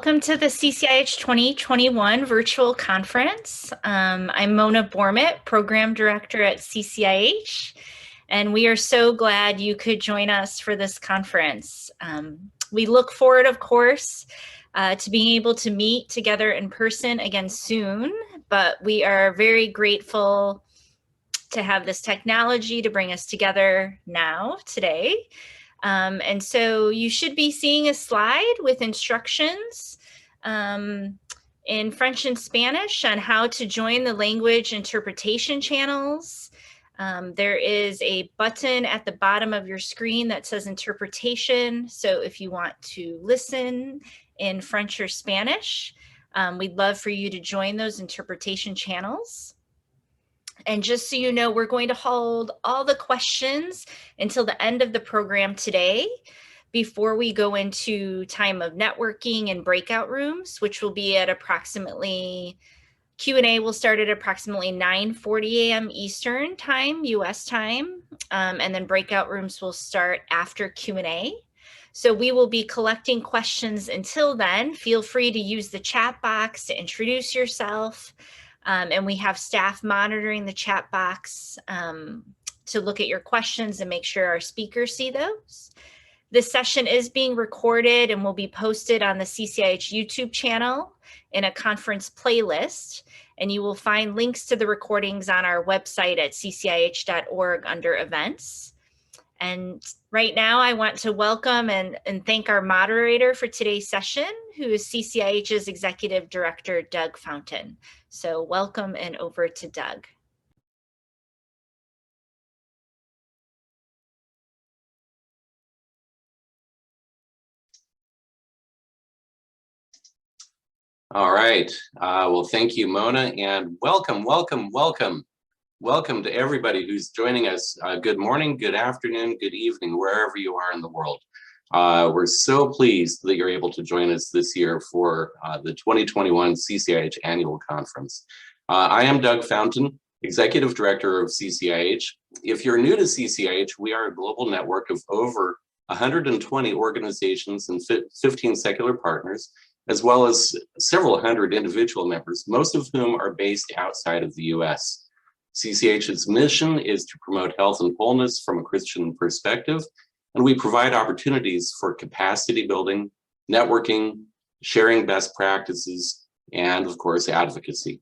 Welcome to the CCIH 2021 virtual conference. I'm Mona Bormett, Program Director at CCIH, and we are so glad you could join us for this conference. We look forward, of course, to being able to meet together in person again soon, but we are very grateful to have this technology to bring us together now, today. And so you should be seeing a slide with instructions in French and Spanish on how to join the language interpretation channels. There is a button at the bottom of your screen that says interpretation. So if you want to listen in French or Spanish, we'd love for you to join those interpretation channels. And just so you know, we're going to hold all the questions until the end of the program today before we go into time of networking and breakout rooms, which will be at approximately, Q&A will start at approximately 9:40 a.m. Eastern time, US time, and then breakout rooms will start after Q&A. So we will be collecting questions until then. Feel free to use the chat box to introduce yourself. And we have staff monitoring the chat box to look at your questions and make sure our speakers see those. This session is being recorded and will be posted on the CCIH YouTube channel in a conference playlist. And you will find links to the recordings on our website at ccih.org under events. And right now I want to welcome and thank our moderator for today's session, who is CCIH's Executive Director, Doug Fountain. So welcome and over to Doug. All right, well, thank you, Mona, and welcome to everybody who's joining us. Good morning, good afternoon, good evening, wherever you are in the world. We're so pleased that you're able to join us this year for the 2021 CCIH Annual Conference. I am Doug Fountain, Executive Director of CCIH. If you're new to CCIH, we are a global network of over 120 organizations and 15 secular partners, as well as several hundred individual members, most of whom are based outside of the US. CCIH's mission is to promote health and wholeness from a Christian perspective, and we provide opportunities for capacity building, networking, sharing best practices, and of course, advocacy.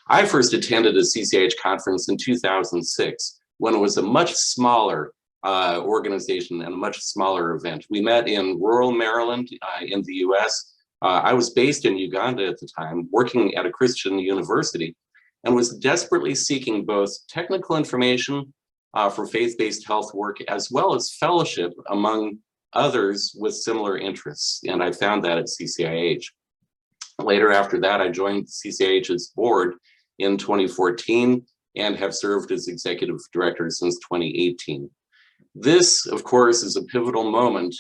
I first attended a CCIH conference in 2006 when it was a much smaller organization and a much smaller event. We met in rural Maryland in the US. I was based in Uganda at the time, working at a Christian university, and was desperately seeking both technical information for faith-based health work, as well as fellowship among others with similar interests. And I found that at CCIH. Later after that, I joined CCIH's board in 2014 and have served as executive director since 2018. This, of course, is a pivotal moment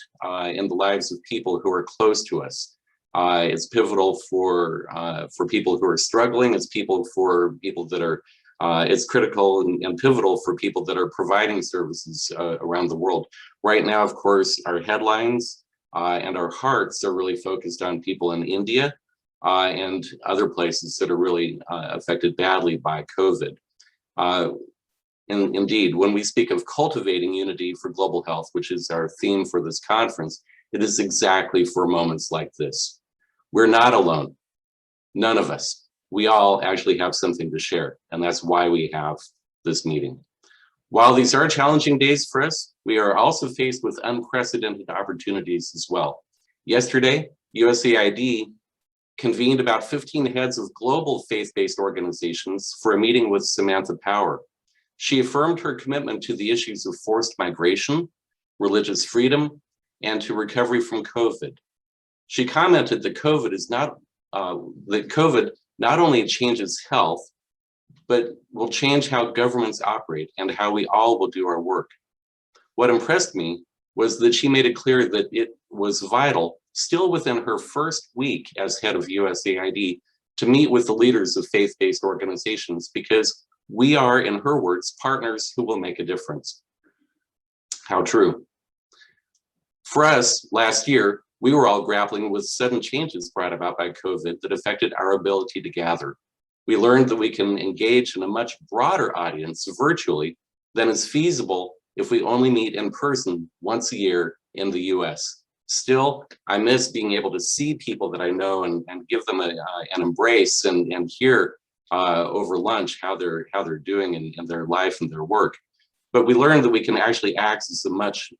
in the lives of people who are close to us. It's pivotal for people who are struggling. It's for people that are, it's critical and pivotal for people that are providing services around the world. Right now, of course, our headlines and our hearts are really focused on people in India and other places that are really affected badly by COVID. And indeed, when we speak of cultivating unity for global health, which is our theme for this conference, it is exactly for moments like this. We're not alone, none of us. We all actually have something to share, and that's why we have this meeting. While these are challenging days for us, we are also faced with unprecedented opportunities as well. Yesterday, USAID convened about 15 heads of global faith-based organizations for a meeting with Samantha Power. She affirmed her commitment to the issues of forced migration, religious freedom, and to recovery from COVID. She commented that COVID not only changes health, but will change how governments operate and how we all will do our work. What impressed me was that she made it clear that it was vital, still within her first week as head of USAID, to meet with the leaders of faith-based organizations, because we are, in her words, partners who will make a difference. How true. For us, last year, we were all grappling with sudden changes brought about by COVID that affected our ability to gather. We learned that we can engage in a much broader audience virtually than is feasible if we only meet in person once a year in the US. Still, I miss being able to see people that I know and give them an embrace and hear over lunch how they're doing in their life and their work. But we learned that we can actually access a much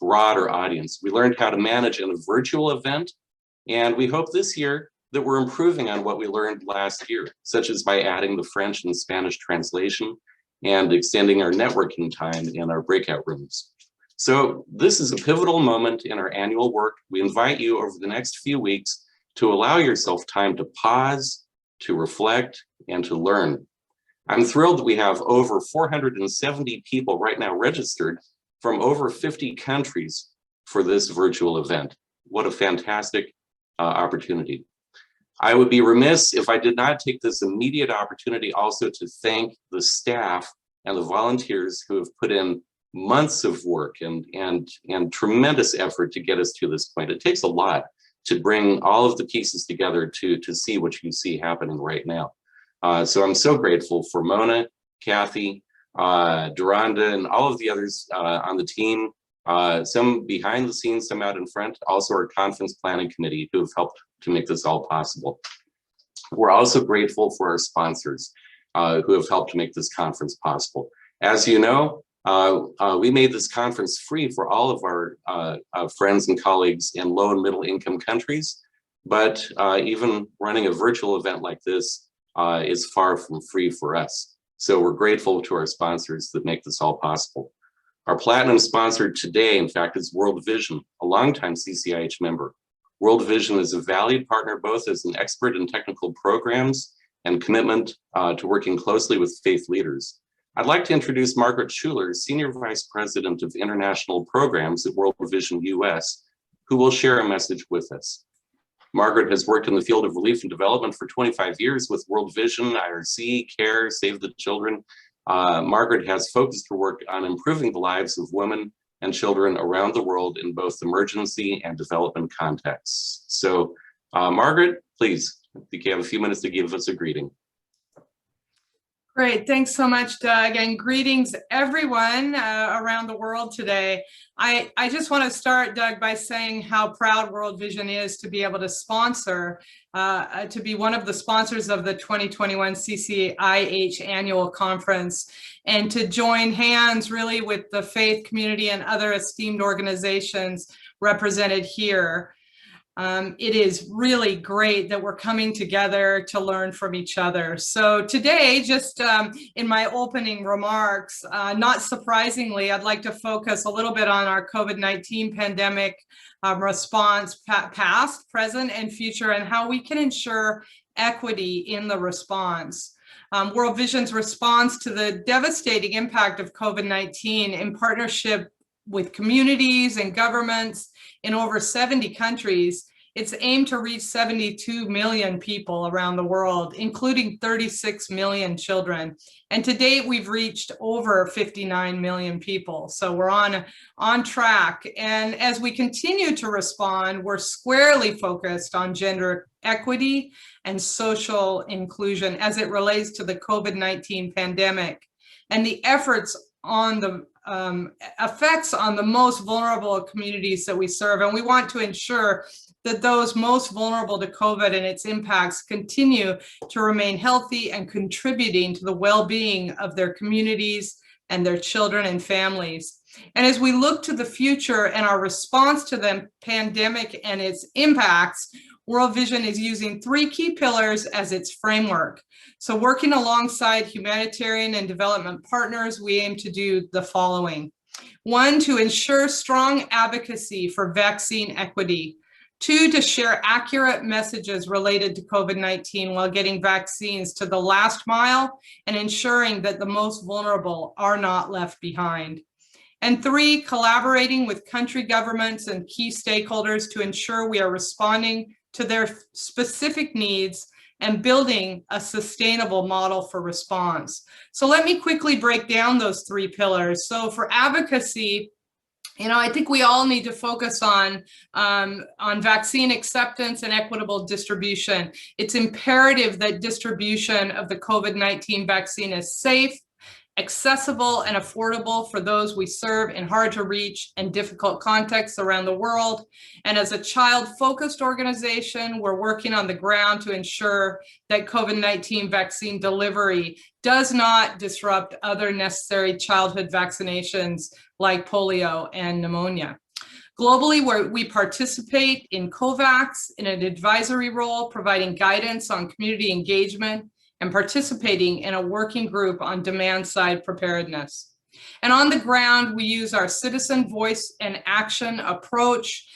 broader audience. We learned how to manage in a virtual event, and we hope this year that we're improving on what we learned last year, such as by adding the French and Spanish translation and extending our networking time in our breakout rooms. So this is a pivotal moment in our annual work. We invite you over the next few weeks to allow yourself time to pause, to reflect, and to learn. I'm thrilled that we have over 470 people right now registered from over 50 countries for this virtual event. What a fantastic opportunity. I would be remiss if I did not take this immediate opportunity also to thank the staff and the volunteers who have put in months of work and tremendous effort to get us to this point. It takes a lot to bring all of the pieces together to see what you see happening right now. So I'm so grateful for Mona, Kathy, Duranda, and all of the others on the team, some behind the scenes, some out in front, also our conference planning committee who have helped to make this all possible. We're also grateful for our sponsors who have helped to make this conference possible. As you know, we made this conference free for all of our friends and colleagues in low and middle income countries, but even running a virtual event like this is far from free for us. So we're grateful to our sponsors that make this all possible. Our platinum sponsor today, in fact, is World Vision, a longtime CCIH member. World Vision is a valued partner both as an expert in technical programs and commitment to working closely with faith leaders. I'd like to introduce Margaret Schuler, Senior Vice President of International Programs at World Vision US, who will share a message with us. Margaret has worked in the field of relief and development for 25 years with World Vision, IRC, CARE, Save the Children. Margaret has focused her work on improving the lives of women and children around the world in both emergency and development contexts. So Margaret, please, I think you have a few minutes to give us a greeting. Great, thanks so much, Doug, and greetings everyone around the world today. I just want to start, Doug, by saying how proud World Vision is to be able to sponsor, to be one of the sponsors of the 2021 CCIH annual conference, and to join hands really with the faith community and other esteemed organizations represented here. It is really great that we're coming together to learn from each other. So today, just in my opening remarks, not surprisingly, I'd like to focus a little bit on our COVID-19 pandemic response, past, present, and future, and how we can ensure equity in the response. World Vision's response to the devastating impact of COVID-19 in partnership with communities and governments in over 70 countries, it's aimed to reach 72 million people around the world, including 36 million children. And to date, we've reached over 59 million people. So we're on track. And as we continue to respond, we're squarely focused on gender equity and social inclusion as it relates to the COVID-19 pandemic and the efforts on the effects on the most vulnerable communities that we serve. And we want to ensure that those most vulnerable to COVID and its impacts continue to remain healthy and contributing to the well-being of their communities and their children and families. And as we look to the future and our response to the pandemic and its impacts, World Vision is using 3 key pillars as its framework. So working alongside humanitarian and development partners, we aim to do the following. 1, to ensure strong advocacy for vaccine equity. 2, to share accurate messages related to COVID-19 while getting vaccines to the last mile and ensuring that the most vulnerable are not left behind. And 3, collaborating with country governments and key stakeholders to ensure we are responding to their specific needs and building a sustainable model for response. So let me quickly break down those 3 pillars. So for advocacy, I think we all need to focus on vaccine acceptance and equitable distribution. It's imperative that distribution of the COVID-19 vaccine is safe, accessible, and affordable for those we serve in hard to reach and difficult contexts around the world. And as a child-focused organization, we're working on the ground to ensure that COVID-19 vaccine delivery does not disrupt other necessary childhood vaccinations like polio and pneumonia. Globally, we participate in COVAX in an advisory role, providing guidance on community engagement and participating in a working group on demand-side preparedness. And on the ground, we use our citizen voice and action approach.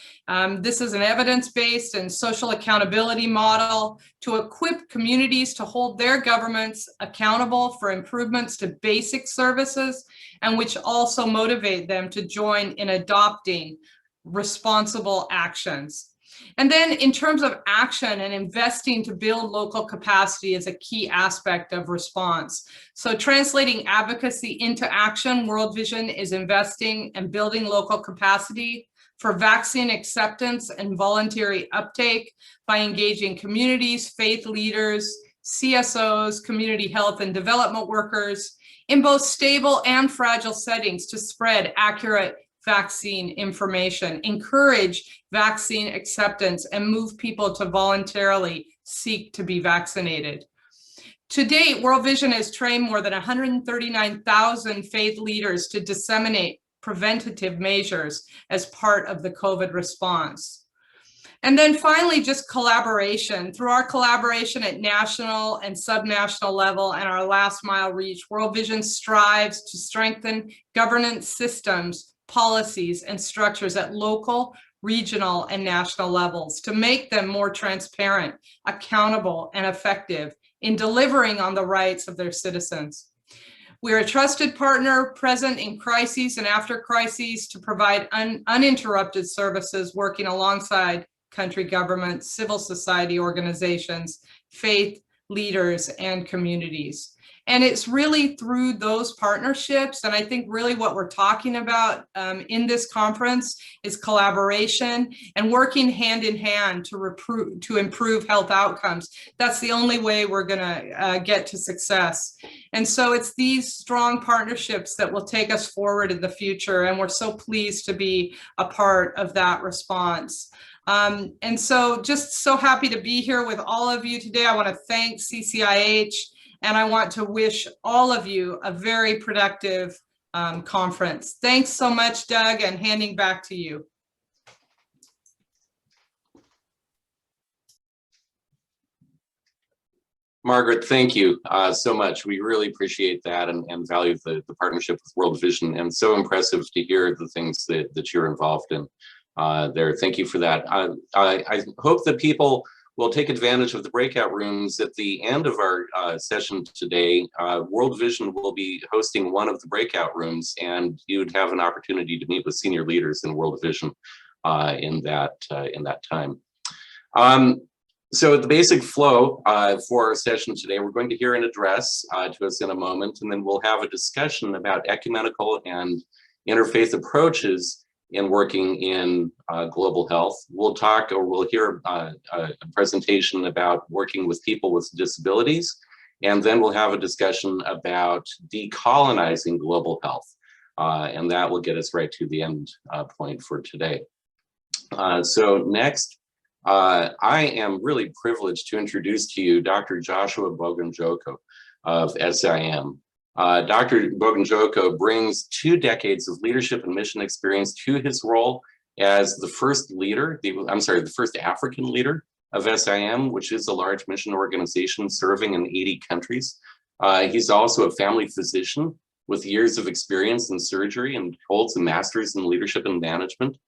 This is an evidence-based and social accountability model to equip communities to hold their governments accountable for improvements to basic services, and which also motivate them to join in adopting responsible actions. And then in terms of action and investing to build local capacity is a key aspect of response. So translating advocacy into action, World Vision is investing and building local capacity for vaccine acceptance and voluntary uptake by engaging communities, faith leaders, CSOs, community health and development workers in both stable and fragile settings to spread accurate vaccine information, encourage vaccine acceptance, and move people to voluntarily seek to be vaccinated. To date, World Vision has trained more than 139,000 faith leaders to disseminate preventative measures as part of the COVID response. And then finally, just collaboration. Through our collaboration at national and subnational level and our last mile reach, World Vision strives to strengthen governance systems, policies, and structures at local, regional, and national levels to make them more transparent, accountable, and effective in delivering on the rights of their citizens. We're a trusted partner present in crises and after crises to provide uninterrupted services, working alongside country governments, civil society organizations, faith leaders, and communities. And it's really through those partnerships, and I think really what we're talking about in this conference is collaboration and working hand in hand to improve health outcomes. That's the only way we're gonna get to success. And so it's these strong partnerships that will take us forward in the future, and we're so pleased to be a part of that response. And so just so happy to be here with all of you today. I want to thank CCIH, and I want to wish all of you a very productive conference. Thanks so much, Doug, and handing back to you. Margaret, thank you so much. We really appreciate that and value the partnership with World Vision, and so impressive to hear the things that you're involved in there. Thank you for that. I hope that people will take advantage of the breakout rooms at the end of our session today. World Vision will be hosting one of the breakout rooms, and you would have an opportunity to meet with senior leaders in World Vision in that time. So the basic flow for our session today, we're going to hear an address to us in a moment, and then we'll have a discussion about ecumenical and interfaith approaches in working in global health. We'll hear a presentation about working with people with disabilities, and then we'll have a discussion about decolonizing global health, and that will get us right to the end point for today. So next, I am really privileged to introduce to you Dr. Joshua Bogunjoko of SIM. Dr. Bogunjoko brings 2 decades of leadership and mission experience to his role as the first African leader of SIM, which is a large mission organization serving in 80 countries. He's also a family physician with years of experience in surgery and holds a master's in leadership and management.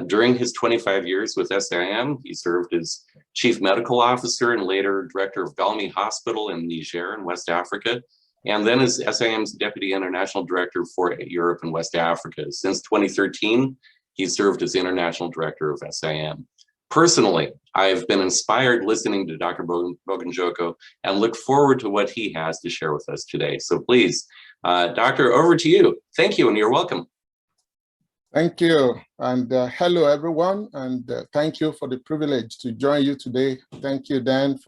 During his 25 years with SIM, he served as chief medical officer and later director of Belmi Hospital in Niger in West Africa, and then as SIM's deputy international director for Europe and West Africa. Since 2013, he served as international director of SIM. Personally, I've been inspired listening to Dr. Bogunjoko and look forward to what he has to share with us today. So please, Doctor, over to you. Thank you, and you're welcome. Thank you, and hello everyone, and thank you for the privilege to join you today. Thank you, Dan,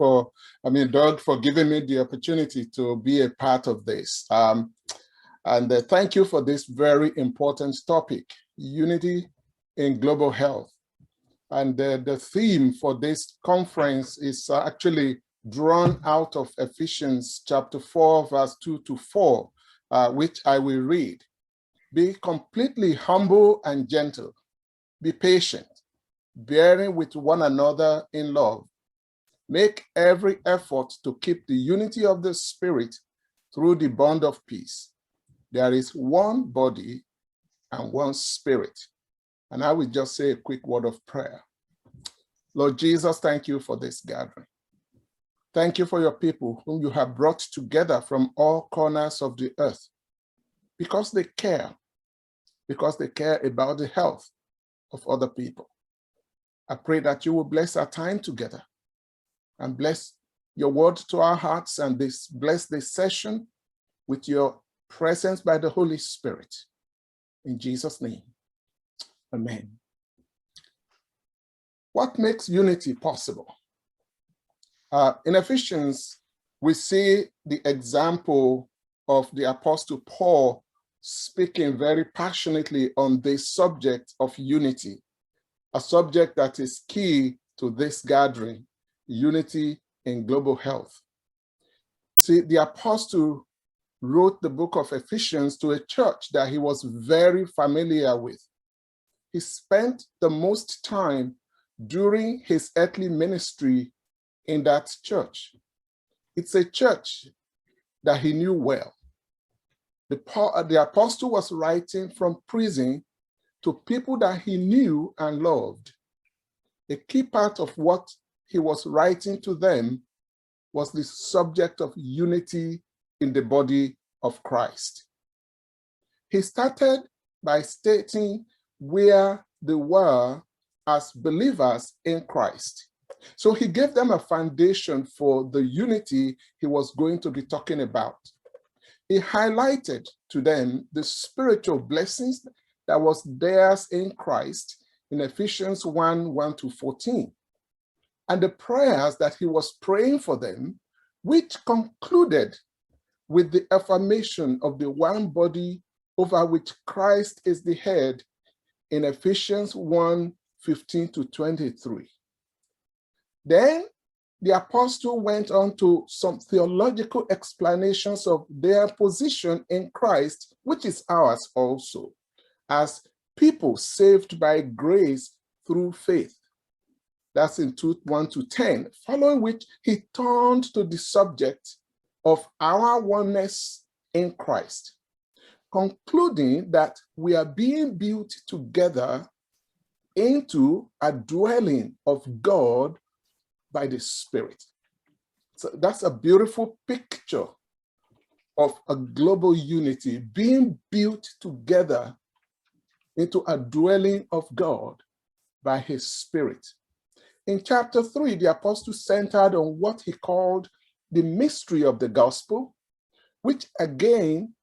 Doug, for giving me the opportunity to be a part of this. Thank you for this very important topic, unity in global health. And the theme for this conference is actually drawn out of Ephesians chapter 4, verse 2 to 4, which I will read. Be completely humble and gentle. Be patient, bearing with one another in love. Make every effort to keep the unity of the Spirit through the bond of peace. There is one body and one Spirit. And I will just say a quick word of prayer. Lord Jesus, thank you for this gathering. Thank you for your people whom you have brought together from all corners of the earth because they care about the health of other people. I pray that you will bless our time together and bless your word to our hearts and bless this session with your presence by the Holy Spirit. In Jesus' name, amen. What makes unity possible? In Ephesians, we see the example of the Apostle Paul speaking very passionately on this subject of unity, a subject that is key to this gathering, unity in global health. See, the apostle wrote the book of Ephesians to a church that he was very familiar with. He spent the most time during his earthly ministry in that church. It's a church that he knew well. The apostle was writing from prison to people that he knew and loved. A key part of what he was writing to them was the subject of unity in the body of Christ. He started by stating where they were as believers in Christ. So he gave them a foundation for the unity he was going to be talking about. He highlighted to them the spiritual blessings that was theirs in Christ in Ephesians 1:1-14, and the prayers that he was praying for them, which concluded with the affirmation of the one body over which Christ is the head in Ephesians 1:15-23. Then the apostle went on to some theological explanations of their position in Christ, which is ours also, as people saved by grace through faith. That's in 1-10, following which he turned to the subject of our oneness in Christ, concluding that we are being built together into a dwelling of God by the Spirit. So that's a beautiful picture of a global unity being built together into a dwelling of God by his Spirit. In chapter 3, the apostle centered on what he called the mystery of the gospel, which again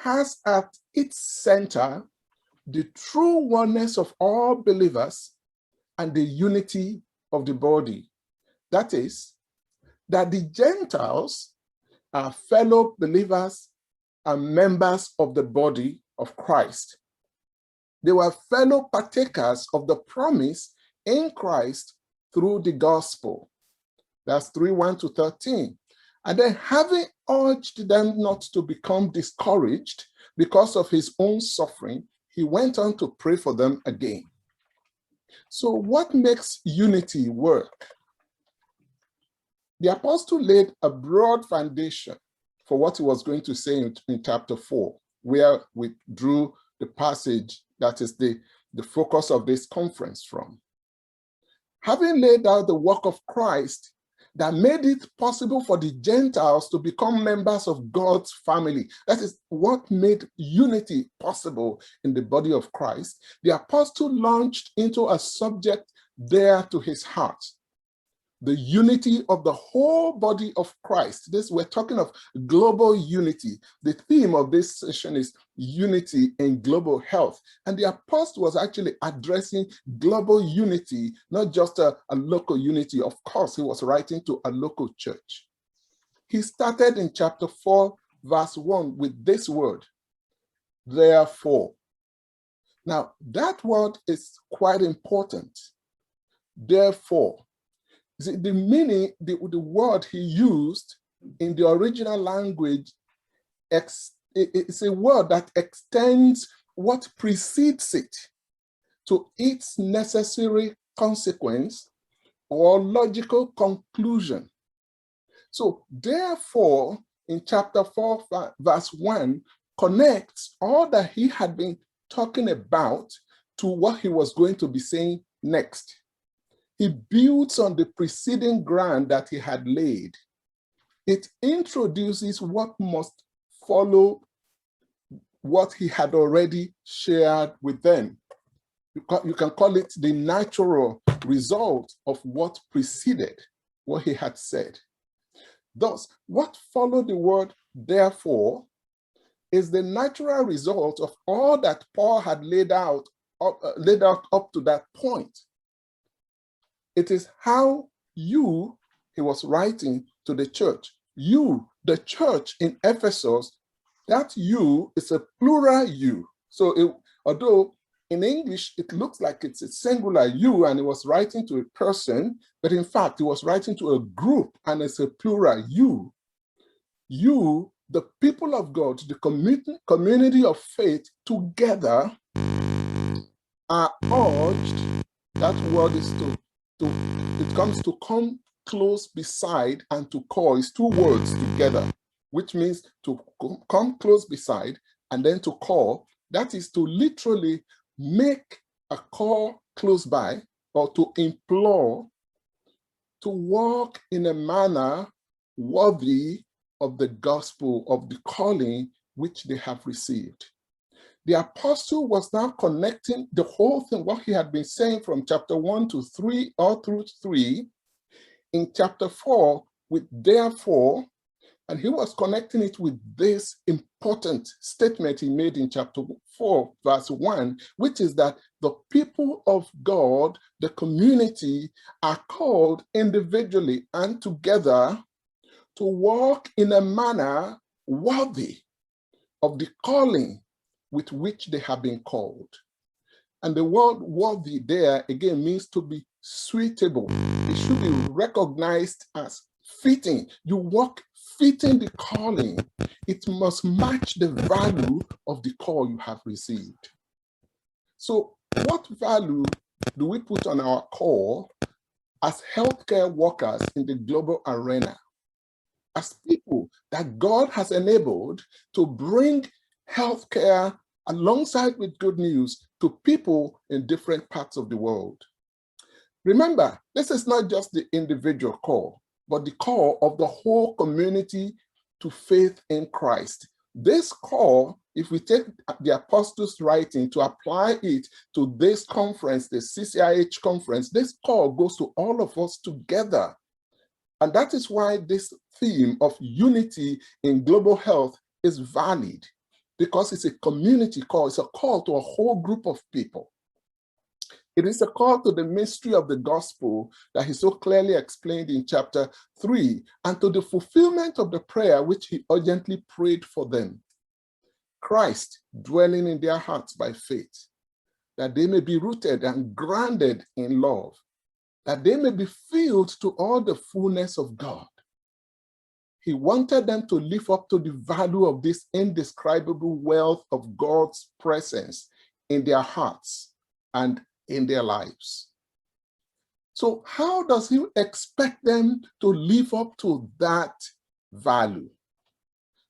has at its center the true oneness of all believers and the unity of the body. That is, that the Gentiles are fellow believers and members of the body of Christ. They were fellow partakers of the promise in Christ through the gospel. That's 3:1-13. And then having urged them not to become discouraged because of his own suffering, he went on to pray for them again. So what makes unity work? The apostle laid a broad foundation for what he was going to say in chapter 4, where we drew the passage that is the focus of this conference from. Having laid out the work of Christ that made it possible for the Gentiles to become members of God's family, that is what made unity possible in the body of Christ, the apostle launched into a subject dear to his heart, the unity of the whole body of Christ. We're talking of global unity. The theme of this session is unity in global health. And the apostle was actually addressing global unity, not just a local unity. Of course, he was writing to a local church. He started in chapter 4, verse 1 with this word, therefore. Now, that word is quite important. Therefore. The meaning, the word he used in the original language, it's a word that extends what precedes it to its necessary consequence or logical conclusion. So therefore, in chapter 4, verse 1, connects all that he had been talking about to what he was going to be saying next. He builds on the preceding ground that he had laid. It introduces what must follow what he had already shared with them. You can call it the natural result of what preceded what he had said. Thus, what followed the word therefore is the natural result of all that Paul had laid out up to that point. It is how you, he was writing to the church, you, the church in Ephesus, that you is a plural you. So although in English, it looks like it's a singular you and he was writing to a person, but in fact, he was writing to a group and it's a plural you. You, the people of God, the community of faith together are urged, that word is it comes to come close beside and to call. It's two words together, which means to come close beside and then to call. That is to literally make a call close by or to implore to walk in a manner worthy of the gospel, of the calling which they have received. The apostle was now connecting the whole thing, what he had been saying from chapter 1 to 3 or through 3, in chapter 4 with therefore, and he was connecting it with this important statement he made in chapter 4, verse 1, which is that the people of God, the community, are called individually and together to walk in a manner worthy of the calling with which they have been called. And the word worthy there again means to be suitable. It should be recognized as fitting. You walk fitting the calling. It must match the value of the call you have received. So what value do we put on our call as healthcare workers in the global arena? As people that God has enabled to bring healthcare alongside with good news to people in different parts of the world. Remember, this is not just the individual call, but the call of the whole community to faith in Christ. This call, if we take the apostles' writing to apply it to this conference, the CCIH conference, this call goes to all of us together. And that is why this theme of unity in global health is valid, because it's a community call. It's a call to a whole group of people. It is a call to the mystery of the gospel that he so clearly explained in chapter 3, and to the fulfillment of the prayer which he urgently prayed for them. Christ dwelling in their hearts by faith, that they may be rooted and grounded in love, that they may be filled to all the fullness of God. He wanted them to live up to the value of this indescribable wealth of God's presence in their hearts and in their lives. So how does he expect them to live up to that value?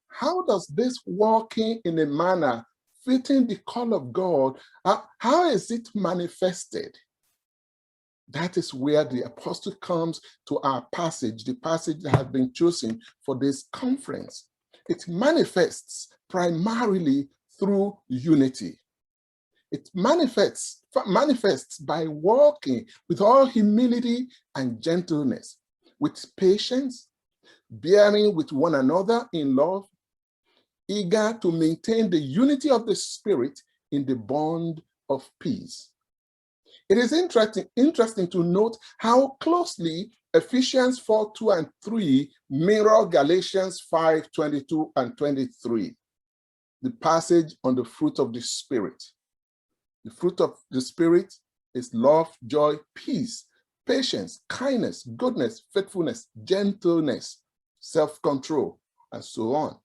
How does this walking in a manner fitting the call of God, how is it manifested? That is where the apostle comes to our passage, the passage that has been chosen for this conference. It manifests primarily through unity. It manifests by walking with all humility and gentleness, with patience, bearing with one another in love, eager to maintain the unity of the Spirit in the bond of peace. It is interesting to note how closely Ephesians 4:2 and 3 mirror Galatians 5:22 and 23, the passage on the fruit of the Spirit. The fruit of the Spirit is love, joy, peace, patience, kindness, goodness, faithfulness, gentleness, self-control, and so on.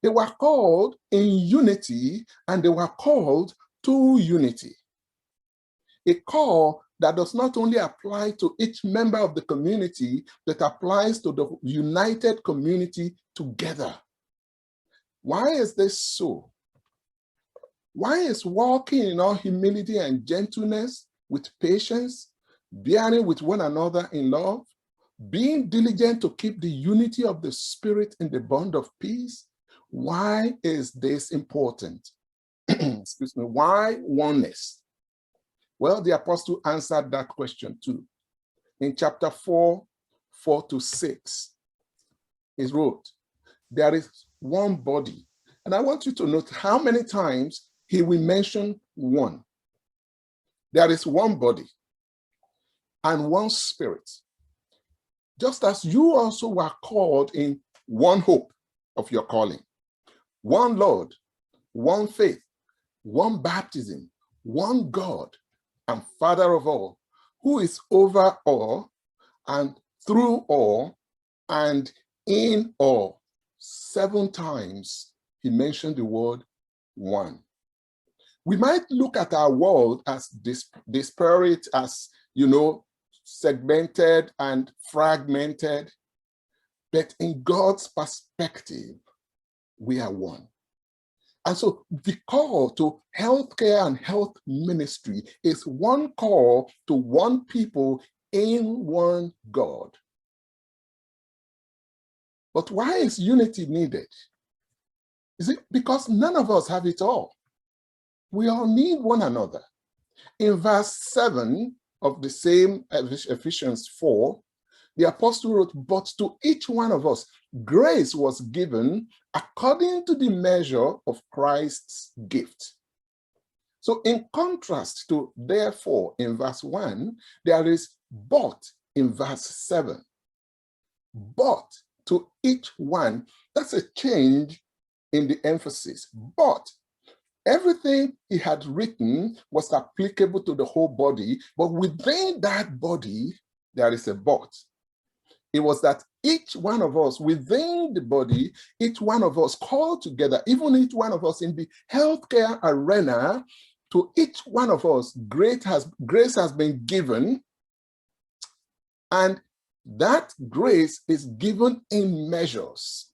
They were called in unity, and they were called to unity. A call that does not only apply to each member of the community, but applies to the united community together. Why is this so? Why is walking in all humility and gentleness, with patience, bearing with one another in love, being diligent to keep the unity of the Spirit in the bond of peace? Why is this important? Excuse me, why oneness? Well, the apostle answered that question too. In chapter 4, 4-6, he wrote, there is one body. And I want you to note how many times he will mention one. There is one body and one Spirit, just as you also were called in one hope of your calling, one Lord, one faith, one baptism, one God and Father of all, who is over all and through all and in all. 7 times he mentioned the word one. We might look at our world as disparate, as, segmented and fragmented, but in God's perspective, we are one. And so the call to healthcare and health ministry is one call to one people in one God. But why is unity needed? Is it because none of us have it all? We all need one another. In verse 7 of the same Ephesians 4, the apostle wrote, but to each one of us, grace was given according to the measure of Christ's gift. So in contrast to therefore in verse 1, there is but in verse 7. But to each one, that's a change in the emphasis. But everything he had written was applicable to the whole body, but within that body, there is a but. It was that each one of us within the body, each one of us called together, even each one of us in the healthcare arena, to each one of us, grace has been given, and that grace is given in measures.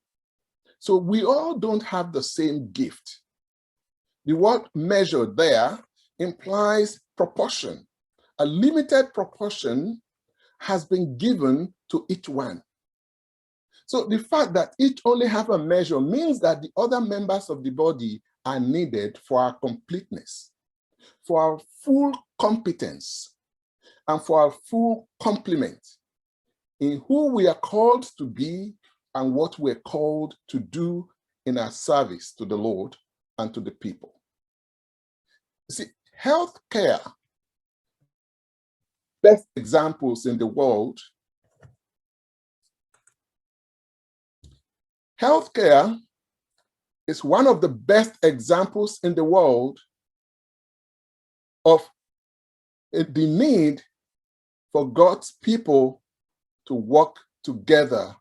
So we all don't have the same gift. The word measure there implies proportion. A limited proportion has been given to each one. So the fact that each only have a measure means that the other members of the body are needed for our completeness, for our full competence, and for our full complement in who we are called to be and what we're called to do in our service to the Lord and to the people. See, healthcare, best examples in the world. Healthcare is one of the best examples in the world of the need for God's people to work together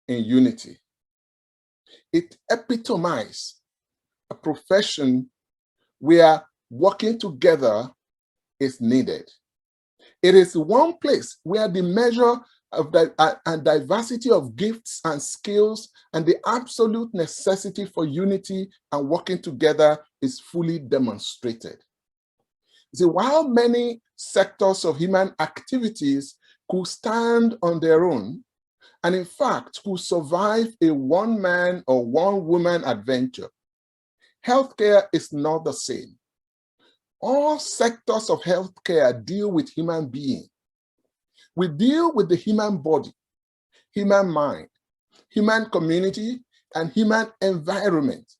in unity. It epitomizes a profession where working together is needed. It is one place where the measure of and diversity of gifts and skills and the absolute necessity for unity and working together is fully demonstrated. See, while many sectors of human activities could stand on their own, and in fact could survive a one-man or one-woman adventure, healthcare is not the same. All sectors of healthcare deal with human beings. We deal with the human body, human mind, human community, and human environment.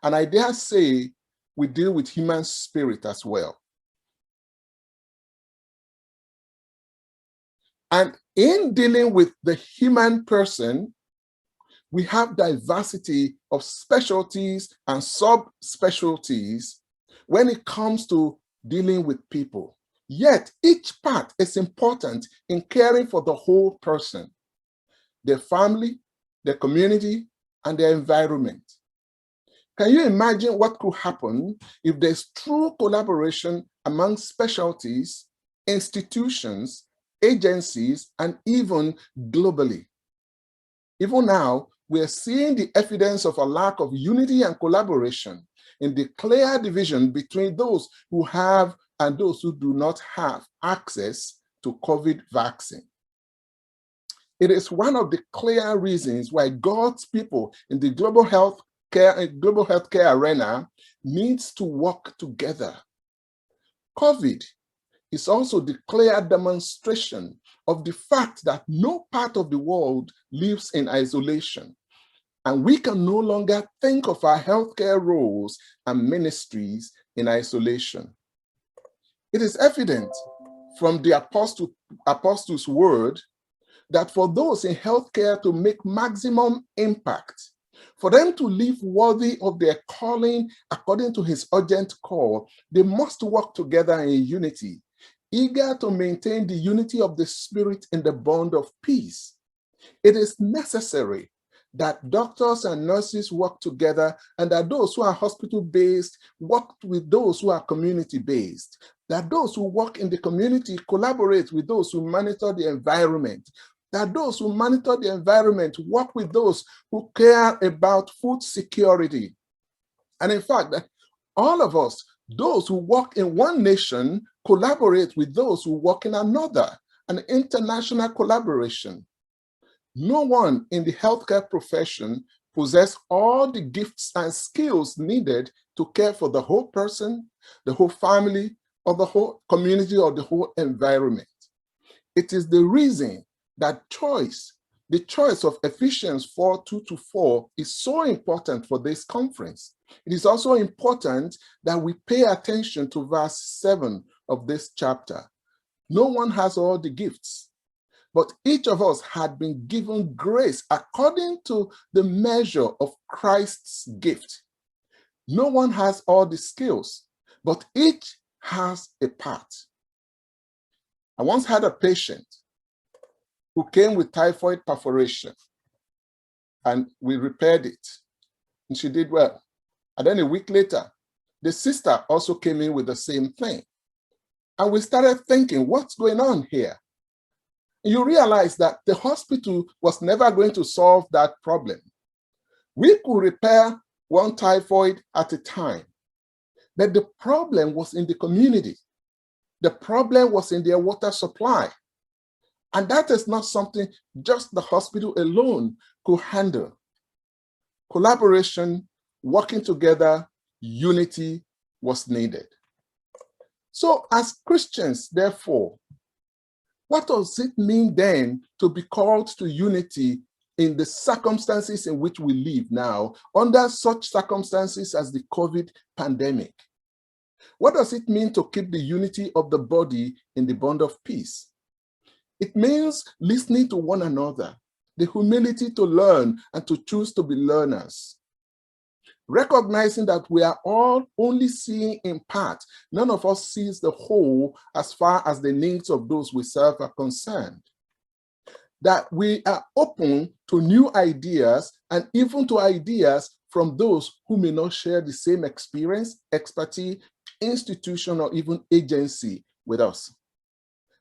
And I dare say we deal with human spirit as well. And in dealing with the human person, we have diversity of specialties and subspecialties when it comes to dealing with people. Yet each part is important in caring for the whole person, their family, their community, and their environment. Can you imagine what could happen if there's true collaboration among specialties, institutions, agencies, and even globally? Even now, we are seeing the evidence of a lack of unity and collaboration in the clear division between those who have and those who do not have access to COVID vaccine. It is one of the clear reasons why God's people in the global healthcare arena needs to work together. COVID is also the clear demonstration of the fact that no part of the world lives in isolation, and we can no longer think of our healthcare roles and ministries in isolation. It is evident from the apostles' word that for those in healthcare to make maximum impact, for them to live worthy of their calling according to his urgent call, they must work together in unity, eager to maintain the unity of the Spirit in the bond of peace. It is necessary that doctors and nurses work together, and that those who are hospital-based work with those who are community-based, that those who work in the community collaborate with those who monitor the environment, that those who monitor the environment work with those who care about food security. And in fact, that all of us, those who work in one nation, collaborate with those who work in another, an international collaboration. No one in the healthcare profession possesses all the gifts and skills needed to care for the whole person, the whole family, or the whole community, or the whole environment. It is the reason that the choice of Ephesians 4:2-4 is so important for this conference. It is also important that we pay attention to verse 7 of this chapter. No one has all the gifts, but each of us had been given grace according to the measure of Christ's gift. No one has all the skills, but each has a part. I once had a patient who came with typhoid perforation, and we repaired it, and she did well. And then a week later, the sister also came in with the same thing. And we started thinking, what's going on here? And you realize that the hospital was never going to solve that problem. We could repair one typhoid at a time, but the problem was in the community. The problem was in their water supply. And that is not something just the hospital alone could handle. Collaboration, working together, unity was needed. So as Christians, therefore, what does it mean then to be called to unity in the circumstances in which we live now, under such circumstances as the COVID pandemic? What does it mean to keep the unity of the body in the bond of peace? It means listening to one another, the humility to learn and to choose to be learners. Recognizing that we are all only seeing in part. None of us sees the whole as far as the needs of those we serve are concerned. That we are open to new ideas and even to ideas from those who may not share the same experience, expertise, institution, or even agency with us.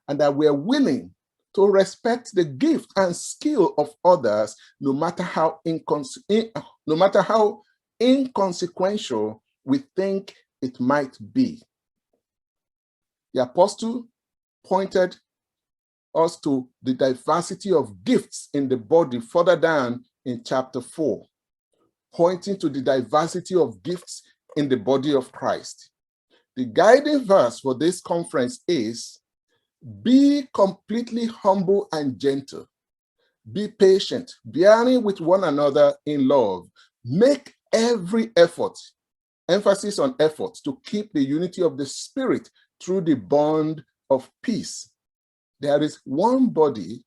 And that we are willing to respect the gift and skill of others, no matter how inconsequential we think it might be. The apostle pointed us to the diversity of gifts in the body further down in chapter 4, pointing to the diversity of gifts in the body of Christ. The guiding verse for this conference is, be completely humble and gentle. Be patient, bearing with one another in love. Make every effort, emphasis on effort, to keep the unity of the Spirit through the bond of peace. There is one body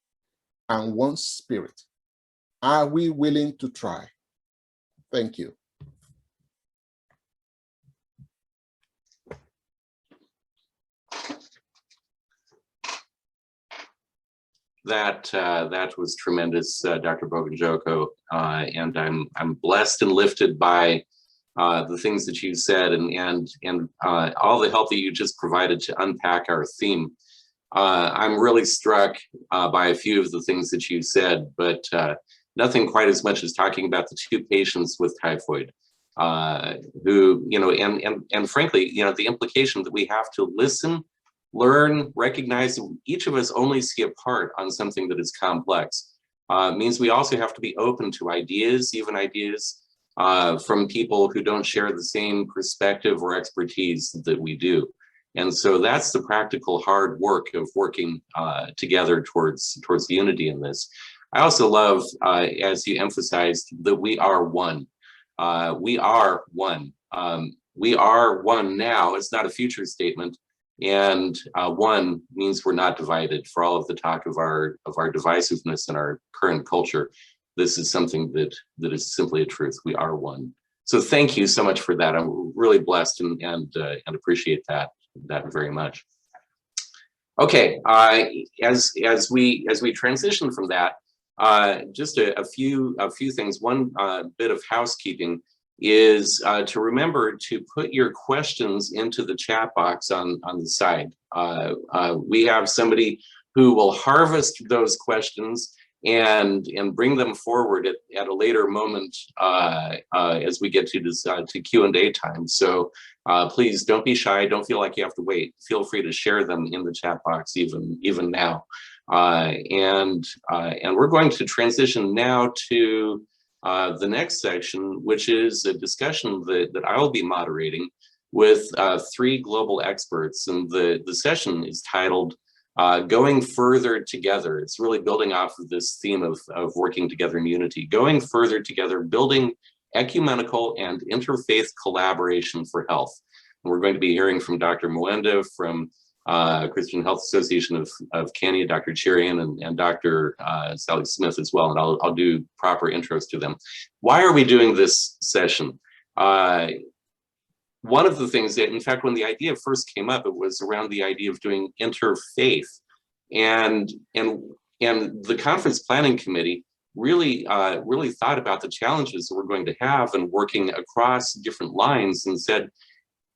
and one Spirit. Are we willing to try? Thank you. That was tremendous, Dr. Bogunjoko, and I'm blessed and lifted by the things that you said and all the help that you just provided to unpack our theme. I'm really struck by a few of the things that you said, but nothing quite as much as talking about the two patients with typhoid, who, you know, and frankly, you know, the implication that we have to listen, learn, recognize that each of us only see a part on something that is complex, means we also have to be open to ideas, even ideas from people who don't share the same perspective or expertise that we do. And so that's the practical hard work of working together towards unity in this. I also love, as you emphasized, that we are one. We are one. We are one now. It's not a future statement. And one means we're not divided. For all of the talk of our divisiveness in our current culture, this is something that is simply a truth. We are one. So thank you so much for that. I'm really blessed and appreciate that very much. Okay, as we transition from that, just a few things. One bit of housekeeping is to remember to put your questions into the chat box on the side. We have somebody who will harvest those questions and bring them forward at a later moment as we get to Q&A time. So please don't be shy. Don't feel like you have to wait. Feel free to share them in the chat box even now. And we're going to transition now to the next section, which is a discussion that I'll be moderating with three global experts. And the session is titled Going Further Together. It's really building off of this theme of working together in unity. Going further together, building ecumenical and interfaith collaboration for health. And we're going to be hearing from Dr. Mwenda from Christian Health Association of Kenya, Dr. Cherian, and Dr. Sally Smith as well. And I'll do proper intros to them. Why are we doing this session? One of the things that, in fact, when the idea first came up, it was around the idea of doing interfaith, and the conference planning committee really thought about the challenges that we're going to have and working across different lines, and said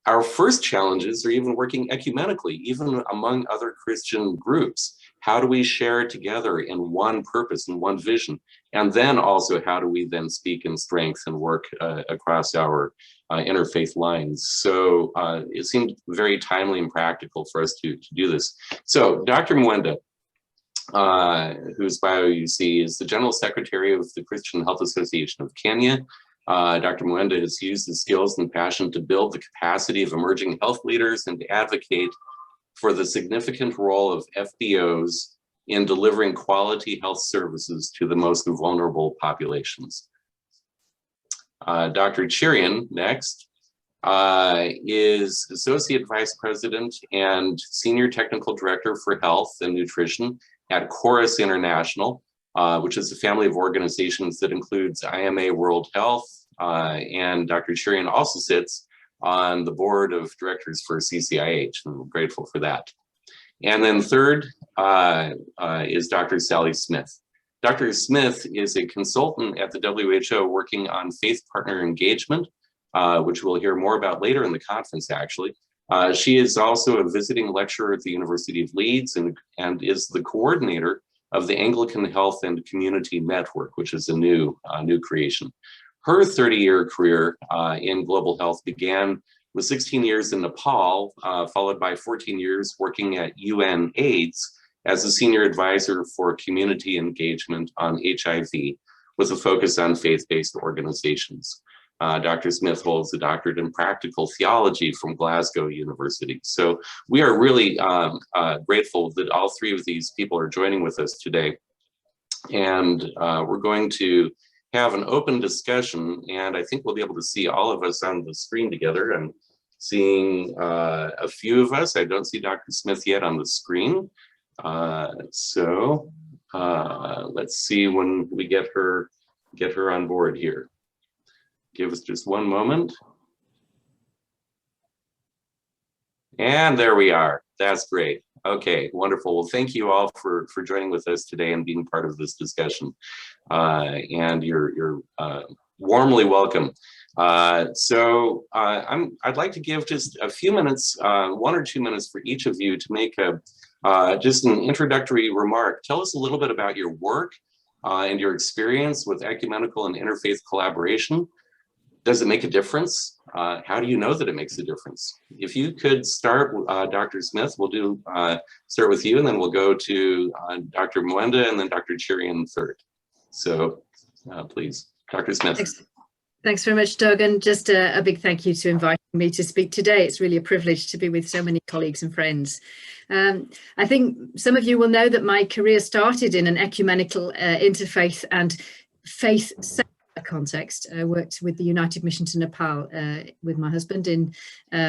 our first challenges are even working ecumenically, even among other Christian groups. How do we share together in one purpose and one vision? And then also, how do we then speak in strength and work across our interfaith lines? So it seemed very timely and practical for us to do this. So Dr. Mwenda, whose bio you see, is the General Secretary of the Christian Health Association of Kenya. Dr. Mwenda has used his skills and passion to build the capacity of emerging health leaders and to advocate for the significant role of FBOs in delivering quality health services to the most vulnerable populations. Dr. Cherian, next, is Associate Vice President and Senior Technical Director for Health and Nutrition at Corus International, which is a family of organizations that includes IMA World Health, and Dr. Cherian also sits on the board of directors for CCIH, and we're grateful for that. And then third is Dr. Sally Smith. Dr. Smith is a consultant at the WHO working on faith partner engagement, which we'll hear more about later in the conference, actually. She is also a visiting lecturer at the University of Leeds and is the coordinator of the Anglican Health and Community Network, which is a new creation. Her 30-year career in global health began with 16 years in Nepal, followed by 14 years working at UN AIDS as a senior advisor for community engagement on HIV, with a focus on faith-based organizations. Dr. Smith holds a doctorate in practical theology from Glasgow University. So we are really grateful that all three of these people are joining with us today. And we're going to have an open discussion, and I think we'll be able to see all of us on the screen together. And seeing a few of us. I don't see Dr. Smith yet on the screen. Let's see when we get her on board here. Give us just one moment. And there we are. That's great. Okay, wonderful. Well, thank you all for joining with us today and being part of this discussion. And you're warmly welcome. I'd like to give just a few minutes, 1 or 2 minutes for each of you to make just an introductory remark. Tell us a little bit about your work and your experience with ecumenical and interfaith collaboration. Does it make a difference? How do you know that it makes a difference? If you could start, Dr. Smith, we'll start with you, and then we'll go to Dr. Mwenda and then Dr. Cherian third. So please, Dr. Smith. Thanks very much, Doug, and just a big thank you to inviting me to speak today. It's really a privilege to be with so many colleagues and friends. I think some of you will know that my career started in an ecumenical, interfaith and faith context. I worked with the United Mission to Nepal with my husband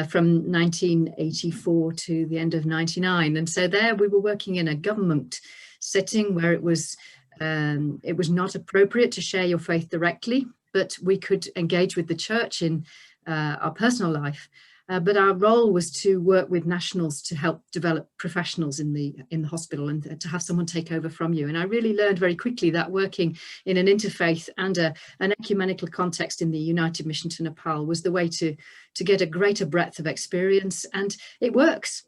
from 1984 to the end of 99. And so there we were working in a government setting where it was not appropriate to share your faith directly, but we could engage with the church in our personal life. But our role was to work with nationals to help develop professionals in the hospital and to have someone take over from you. And I really learned very quickly that working in an interfaith and an ecumenical context in the United Mission to Nepal was the way to get a greater breadth of experience, and it works.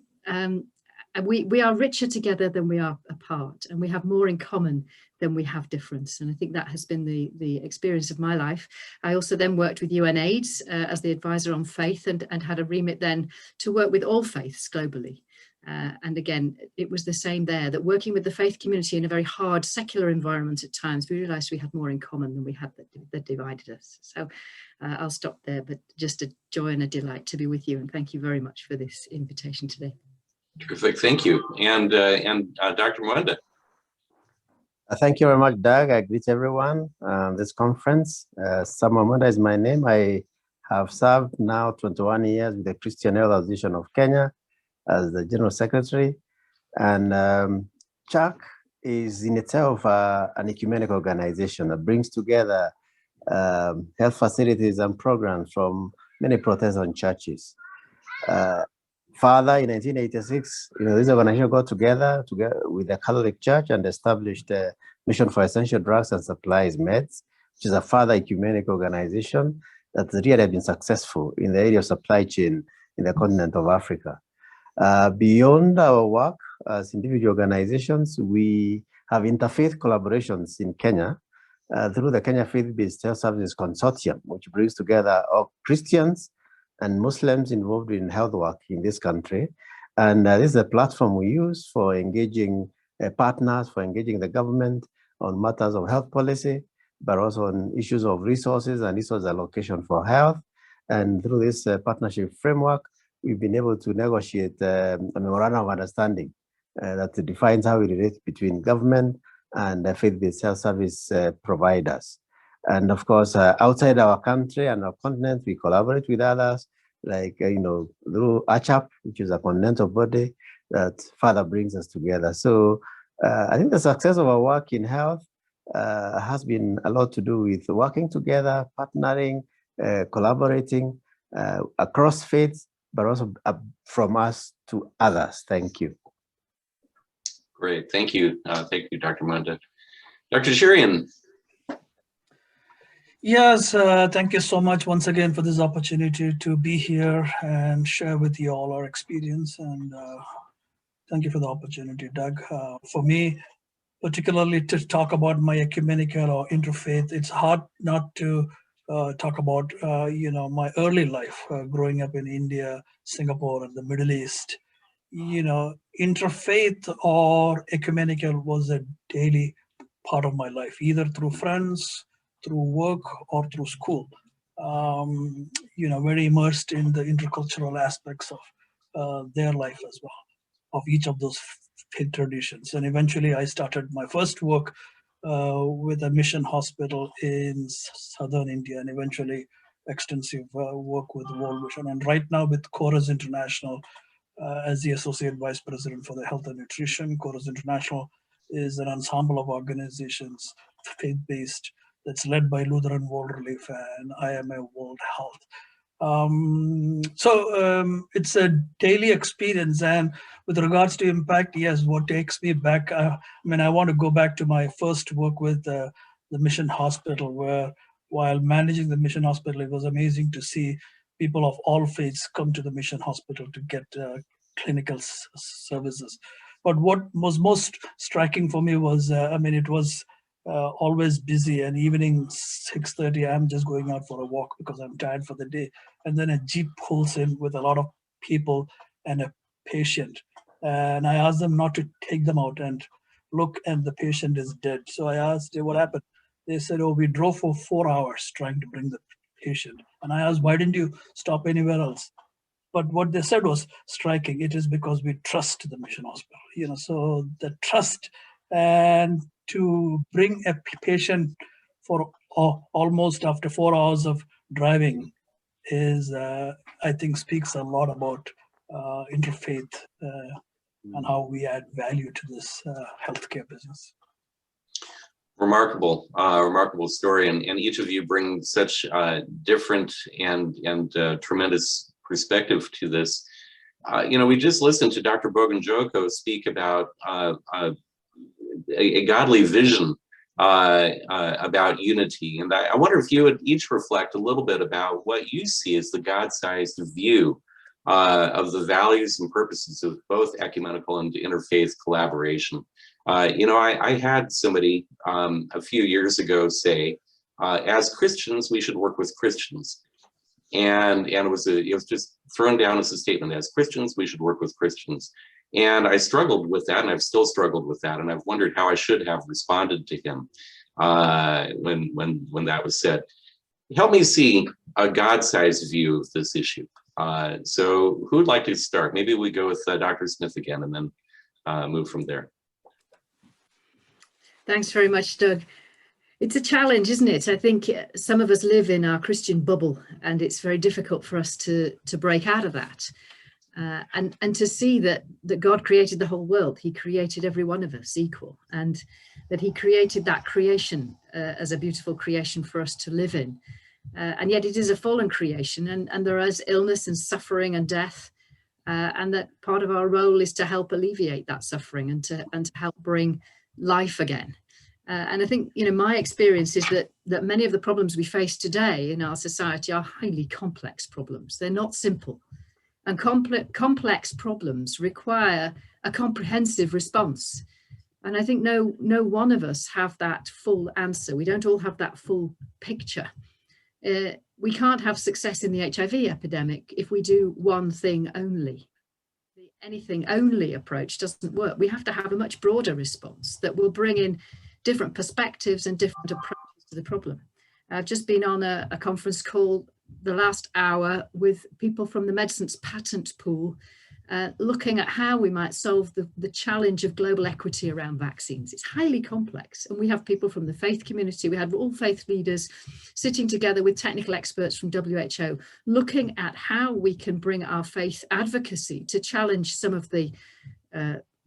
We are richer together than we are apart, and we have more in common than we have difference. And I think that has been the experience of my life. I also then worked with UNAIDS as the advisor on faith and had a remit then to work with all faiths globally. And again, it was the same there, that working with the faith community in a very hard secular environment at times, we realized we had more in common than we had that divided us. So I'll stop there, but just a joy and a delight to be with you. And thank you very much for this invitation today. Terrific, thank you. And Dr. Mwenda. Thank you very much, Doug. I greet everyone on this conference. Samuel Mwenda is my name. I have served now 21 years with the Christian Health Association of Kenya as the General Secretary. And CHAC is in itself an ecumenical organization that brings together health facilities and programs from many Protestant churches. Further, in 1986, this organization got together with the Catholic Church and established the Mission for Essential Drugs and Supplies, MEDS, which is a further ecumenical organization that's really been successful in the area of supply chain in the continent of Africa. Beyond our work as individual organizations, we have interfaith collaborations in Kenya through the Kenya Faith-Based Health Services Consortium, which brings together all Christians and Muslims involved in health work in this country. And this is a platform we use for engaging partners, for engaging the government on matters of health policy, but also on issues of resources and resource allocation for health. And through this partnership framework, we've been able to negotiate a memorandum of understanding that defines how we relate between government and faith-based health service providers. And of course, outside our country and our continent, we collaborate with others, like, through ACHAP, which is a continental body that further brings us together. So I think the success of our work in health has been a lot to do with working together, partnering, collaborating across faiths, but also from us to others. Thank you. Great, thank you. Thank you, Dr. Mwenda. Dr. Cherian. Yes, thank you so much once again for this opportunity to be here and share with you all our experience. And thank you for the opportunity, Doug. For me, particularly to talk about my ecumenical or interfaith, it's hard not to talk about my early life growing up in India, Singapore, and the Middle East. Interfaith or ecumenical was a daily part of my life, either through friends, through work, or through school. Very immersed in the intercultural aspects of their life as well, of each of those faith traditions. And eventually I started my first work with a mission hospital in southern India, and eventually extensive work with World Vision. And right now with Corus International as the Associate Vice President for the Health and Nutrition. Corus International is an ensemble of organizations, faith-based, that's led by Lutheran World Relief and IMA World Health. It's a daily experience, and with regards to impact, yes, what takes me back, I want to go back to my first work with the mission hospital, where while managing the mission hospital, it was amazing to see people of all faiths come to the mission hospital to get clinical services. But what was most striking for me was, it was always busy, and evening 6:30, I'm just going out for a walk because I'm tired for the day. And then a jeep pulls in with a lot of people and a patient. And I asked them not to take them out, and look, and the patient is dead. So I asked, what happened? They said, oh, we drove for 4 hours trying to bring the patient. And I asked, why didn't you stop anywhere else? But what they said was striking. It is because we trust the mission hospital. So the trust, and to bring a patient for almost after 4 hours of driving is, I think, speaks a lot about interfaith and how we add value to this healthcare business. Remarkable, remarkable story, and each of you bring such different and tremendous perspective to this. We just listened to Dr. Bogunjoko speak about a godly vision about unity, and I wonder if you would each reflect a little bit about what you see as the God-sized view of the values and purposes of both ecumenical and interfaith collaboration. I had somebody a few years ago say, as Christians, we should work with Christians. And it was just thrown down as a statement, as Christians, we should work with Christians. And I struggled with that, and I've still struggled with that. And I've wondered how I should have responded to him when that was said. Help me see a God-sized view of this issue. So who would like to start? Maybe we go with Dr. Smith again, and then move from there. Thanks very much, Doug. It's a challenge, isn't it? I think some of us live in our Christian bubble, and it's very difficult for us to break out of that. And to see that God created the whole world. He created every one of us equal, and that he created that creation as a beautiful creation for us to live in. And yet it is a fallen creation, and there is illness and suffering and death. And that part of our role is to help alleviate that suffering and to help bring life again. And I think, my experience is that many of the problems we face today in our society are highly complex problems. They're not simple. And complex problems require a comprehensive response. And I think no one of us have that full answer. We don't all have that full picture. We can't have success in the HIV epidemic if we do one thing only. The anything only approach doesn't work. We have to have a much broader response that will bring in different perspectives and different approaches to the problem. I've just been on a conference call the last hour with people from the medicines patent pool, looking at how we might solve the challenge of global equity around vaccines. It's highly complex, and we have people from the faith community. We had all faith leaders sitting together with technical experts from WHO, looking at how we can bring our faith advocacy to challenge some of the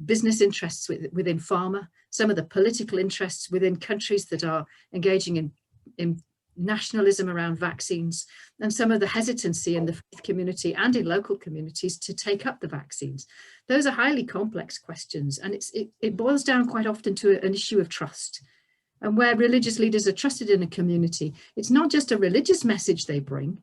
business interests within pharma, some of the political interests within countries that are engaging in nationalism around vaccines, and some of the hesitancy in the faith community and in local communities to take up the vaccines. Those are highly complex questions, and it boils down quite often to an issue of trust. And where religious leaders are trusted in a community, it's not just a religious message they bring.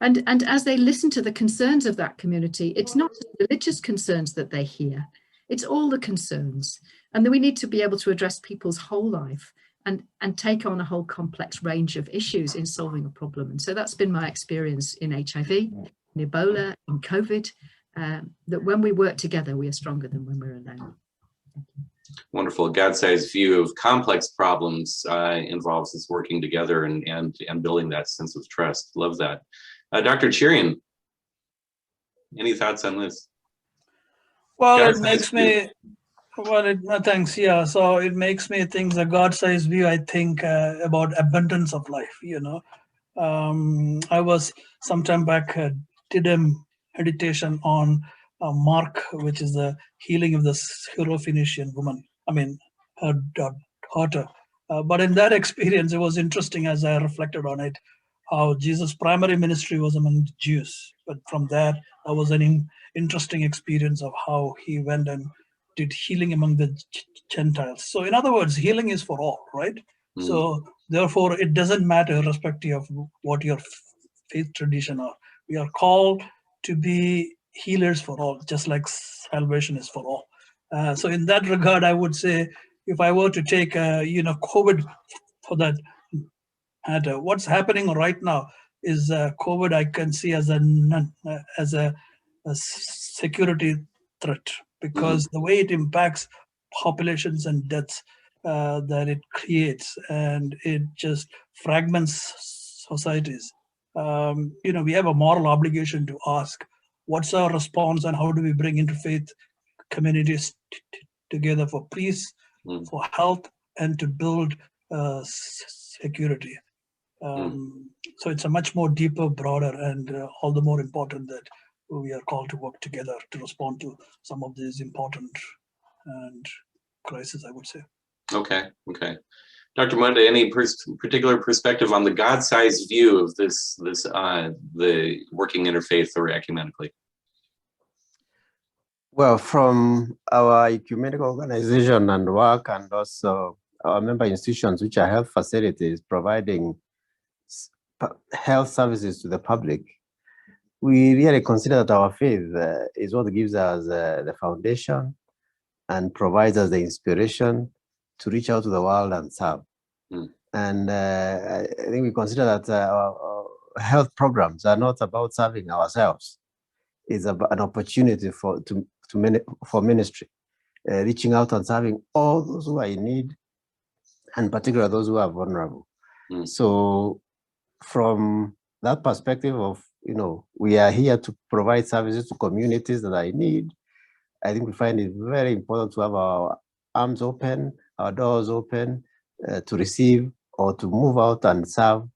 And as they listen to the concerns of that community, it's not religious concerns that they hear, it's all the concerns. And then we need to be able to address people's whole life and take on a whole complex range of issues in solving a problem. And so that's been my experience in HIV, in Ebola, in COVID, that when we work together, we are stronger than when we're alone. Wonderful. God-sized view of complex problems involves us working together and building that sense of trust. Love that. Dr. Cherian, any thoughts on this? Well, it makes me Well, thanks. Yeah, so it makes me think the God-sized view. I think about abundance of life. I was sometime back did a meditation on Mark, which is the healing of the Syrophoenician woman. I mean, her daughter. But in that experience, it was interesting as I reflected on it, how Jesus' primary ministry was among the Jews. But from that was an interesting experience of how he went and did healing among the Gentiles. So in other words, healing is for all, right? Mm. So therefore, it doesn't matter irrespective of what your faith tradition are. We are called to be healers for all, just like salvation is for all. So in that regard, I would say, if I were to take, COVID for that matter, what's happening right now is COVID I can see as a security threat, because the way it impacts populations and deaths that it creates, and it just fragments societies. We have a moral obligation to ask, what's our response and how do we bring interfaith communities together for peace, for health, and to build security. So it's a much more deeper, broader, and all the more important that we are called to work together to respond to some of these important and crises, I would say. Okay. Dr. Mwenda, any particular perspective on the God-sized view of the working interfaith or ecumenically? Well, from our ecumenical organization and work, and also our member institutions, which are health facilities providing health services to the public, we really consider that our faith is what gives us the foundation and provides us the inspiration to reach out to the world and serve. And I think we consider that our health programs are not about serving ourselves. It's about an opportunity for ministry, reaching out and serving all those who are in need, and particularly those who are vulnerable. So from that perspective of, we are here to provide services to communities that are in need, I think we find it very important to have our arms open, our doors open to receive or to move out and serve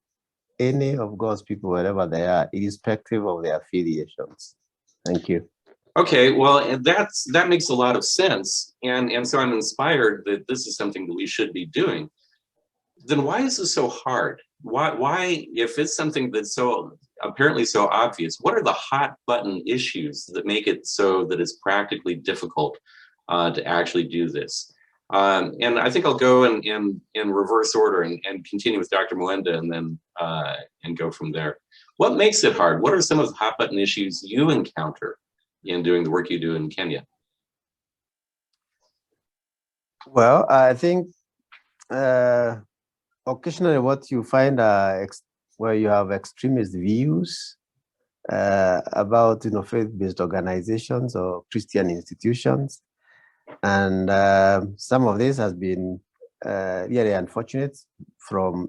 any of God's people wherever they are, irrespective of their affiliations. Thank you. Okay, well, and that makes a lot of sense. And so I'm inspired that this is something that we should be doing. Then why is this so hard? Why, if it's something that's so apparently so obvious, what are the hot button issues that make it so that it's practically difficult to actually do this? And I think I'll go in reverse order and continue with Dr. Mwenda and then and go from there. What makes it hard? What are some of the hot button issues you encounter in doing the work you do in Kenya? Well, I think occasionally what you find where you have extremist views about faith-based organizations or Christian institutions, and some of this has been really unfortunate from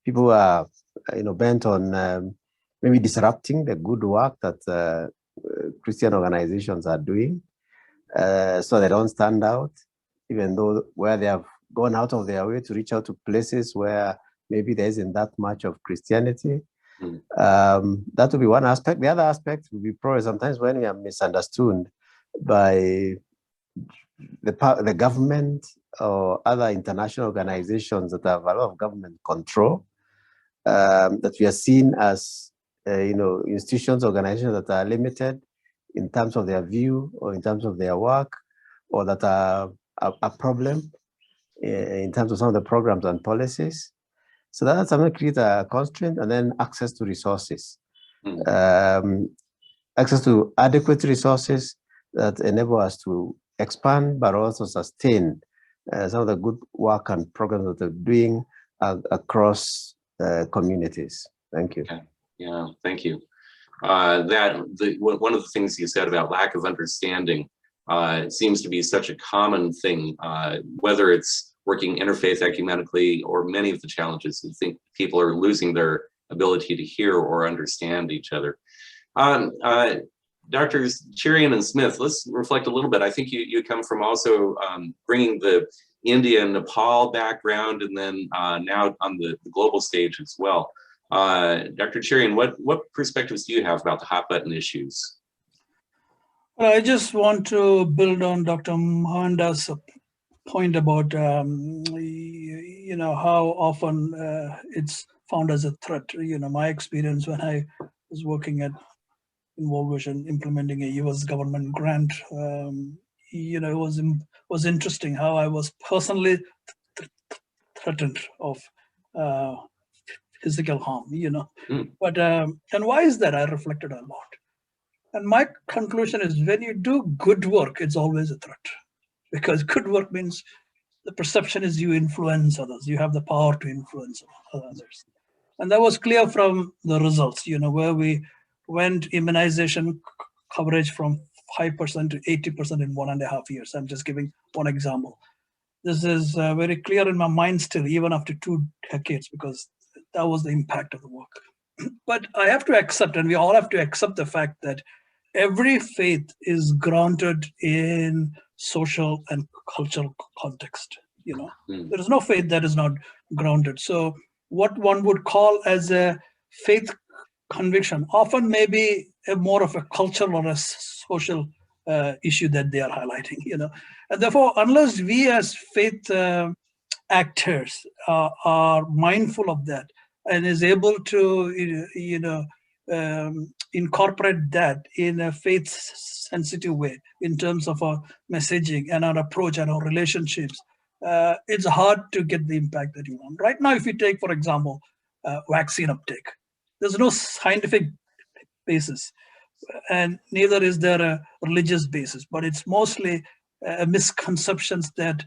people who are bent on maybe disrupting the good work that Christian organizations are doing, so they don't stand out, even though where they have gone out of their way to reach out to places where maybe there isn't that much of Christianity. That would be one aspect. The other aspect would be probably sometimes when we are misunderstood by the government or other international organizations that have a lot of government control, that we are seen as institutions, organizations that are limited in terms of their view or in terms of their work, or that are a problem in terms of some of the programs and policies. So that's something that creates a constraint. And then access to resources, access to adequate resources that enable us to expand, but also sustain some of the good work and programs that they're doing across communities. Thank you. Okay. Yeah, thank you. One of the things you said about lack of understanding, it seems to be such a common thing, whether it's working interfaith ecumenically or many of the challenges. I think people are losing their ability to hear or understand each other. Doctors Cherian and Smith, let's reflect a little bit. I think you come from also bringing the India and Nepal background, and then now on the global stage as well. Dr. Cherian, what perspectives do you have about the hot button issues? Well, I just want to build on Dr. Mwenda's point about you know, how often it's found as a threat. You know, my experience when I was working at World Vision implementing a US government grant, you know, it was interesting how I was personally threatened of physical harm, you know. But and why is that? I reflected a lot. And my conclusion is when you do good work, it's always a threat, because good work means the perception is you influence others. You have the power to influence others. And that was clear from the results, you know, where we went immunization coverage from 5% to 80% in 1.5 years. I'm just giving one example. This is very clear in my mind still, even after 2 decades, because that was the impact of the work. But I have to accept, and we all have to accept the fact that every faith is grounded in social and cultural context. You know, there is no faith that is not grounded. So what one would call as a faith conviction often may be more of a cultural or a social issue that they are highlighting, you know. And therefore, unless we as faith actors are mindful of that and is able to, you know, incorporate that in a faith-sensitive way in terms of our messaging and our approach and our relationships, it's hard to get the impact that you want. Right now, if you take, for example, vaccine uptake, there's no scientific basis, and neither is there a religious basis, but it's mostly misconceptions that,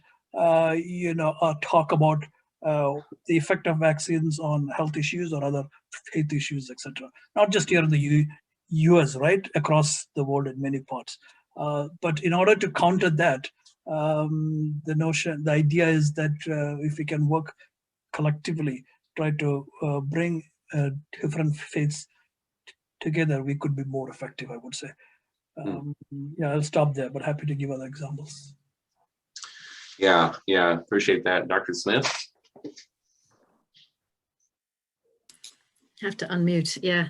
you know, talk about the effect of vaccines on health issues or other faith issues, etc. Not just here in the US, right? Across the world in many parts. But in order to counter that, the idea is that if we can work collectively, try to bring different faiths together, we could be more effective, I would say. Yeah, I'll stop there, but happy to give other examples. Yeah, appreciate that. Dr. Smith? Have to unmute, yeah.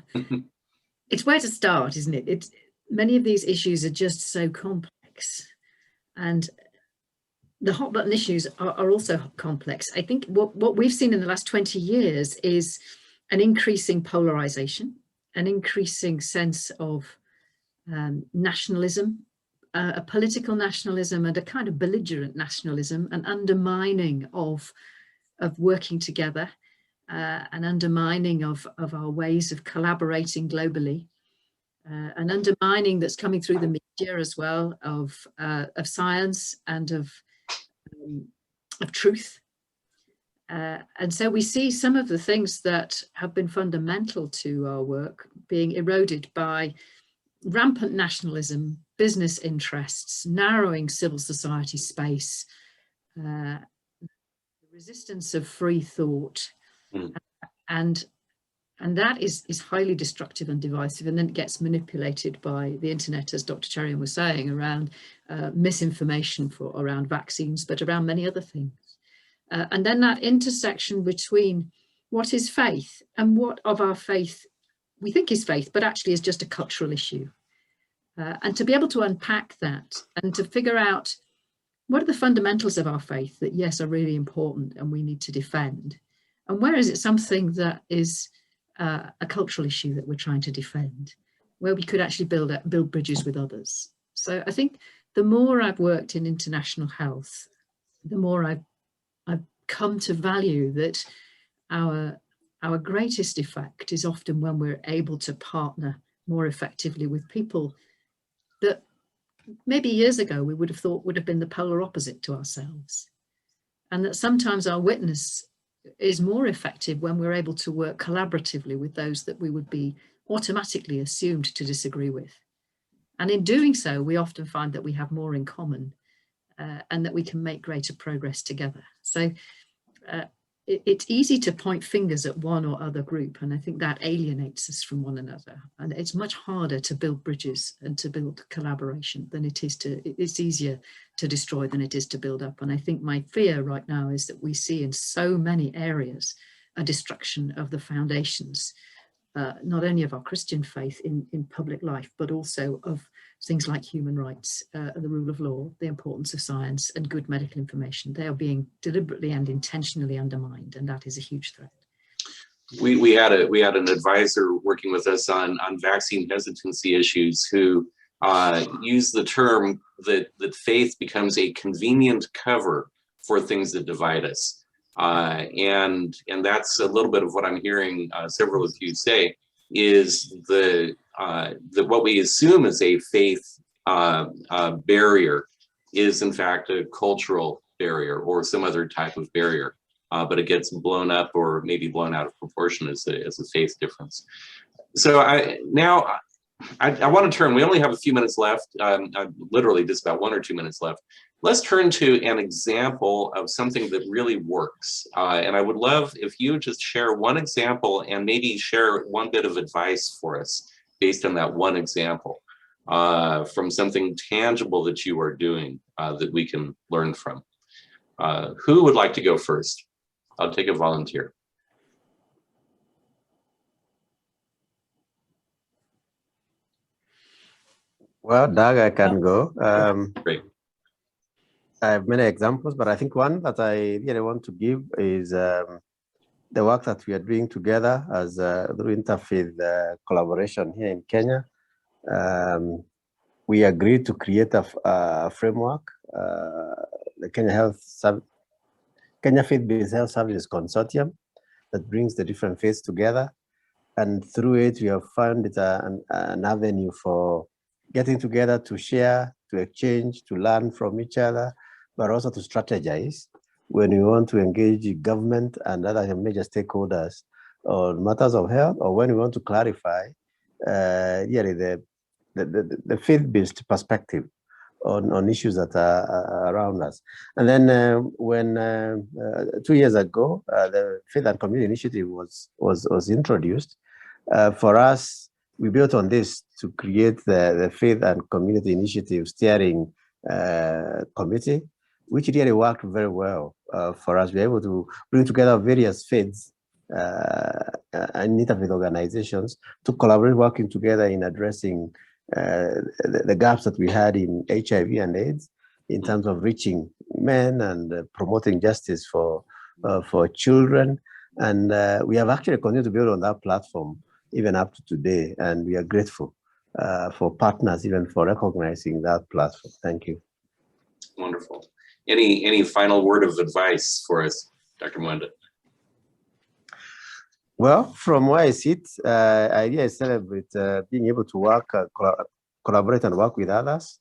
It's where to start, isn't it? Many of these issues are just so complex, and the hot button issues are also complex. I think what we've seen in the last 20 years is an increasing polarization, an increasing sense of nationalism, a political nationalism and a kind of belligerent nationalism, an undermining of working together, an undermining of our ways of collaborating globally, an undermining that's coming through the media as well of science and of truth. And so we see some of the things that have been fundamental to our work being eroded by rampant nationalism, business interests, narrowing civil society space, the resistance of free thought, and that is highly destructive and divisive, and then it gets manipulated by the internet, as Dr. Cherian was saying, around misinformation around vaccines, but around many other things. And then that intersection between what is faith and what of our faith we think is faith, but actually is just a cultural issue. And to be able to unpack that and to figure out what are the fundamentals of our faith that, yes, are really important and we need to defend, and where is it something that is a cultural issue that we're trying to defend, where we could actually build bridges with others. So I think the more I've worked in international health, the more I've come to value that our greatest effect is often when we're able to partner more effectively with people that maybe years ago we would have thought would have been the polar opposite to ourselves. And that sometimes our witness is more effective when we're able to work collaboratively with those that we would be automatically assumed to disagree with. And in doing so, we often find that we have more in common and that we can make greater progress together. So it's easy to point fingers at one or other group, and I think that alienates us from one another. And it's much harder to build bridges and to build collaboration than it is to, it's easier to destroy than it is to build up. And I think my fear right now is that we see in so many areas a destruction of the foundations, not only of our Christian faith in public life, but also of things like human rights, the rule of law, the importance of science and good medical information. They are being deliberately and intentionally undermined, and that is a huge threat. We had an advisor working with us on vaccine hesitancy issues who used the term that faith becomes a convenient cover for things that divide us. And that's a little bit of what I'm hearing several of you say, is what we assume is a faith barrier is in fact a cultural barrier or some other type of barrier, but it gets blown up or maybe blown out of proportion as a faith difference. So I want to turn, we only have a few minutes left, literally just about 1 or 2 minutes left. Let's turn to an example of something that really works. And I would love if you just share one example and maybe share one bit of advice for us based on that one example from something tangible that you are doing that we can learn from. Who would like to go first? I'll take a volunteer. Well, Doug, I can go. Great. I have many examples, but I think one that I really want to give is the work that we are doing together as through Interfaith collaboration here in Kenya. We agreed to create a framework, the Kenya Faith-Based Health Services Consortium, that brings the different faiths together. And through it, we have found it an avenue for getting together to share, to exchange, to learn from each other, but also to strategize when we want to engage government and other major stakeholders on matters of health, or when we want to clarify the faith-based perspective on issues that are around us. And then when 2 years ago, the Faith and Community Initiative was introduced, for us, we built on this to create the Faith and Community Initiative Steering Committee, which really worked very well for us. We were able to bring together various faiths and interfaith organizations to collaborate, working together in addressing the gaps that we had in HIV and AIDS in terms of reaching men and promoting justice for children. And we have actually continued to build on that platform even up to today, and we are grateful for partners even for recognizing that platform. Thank you. Wonderful. Any final word of advice for us, Dr. Mwenda? Well, from where I sit, I celebrate being able to work, collaborate and work with others,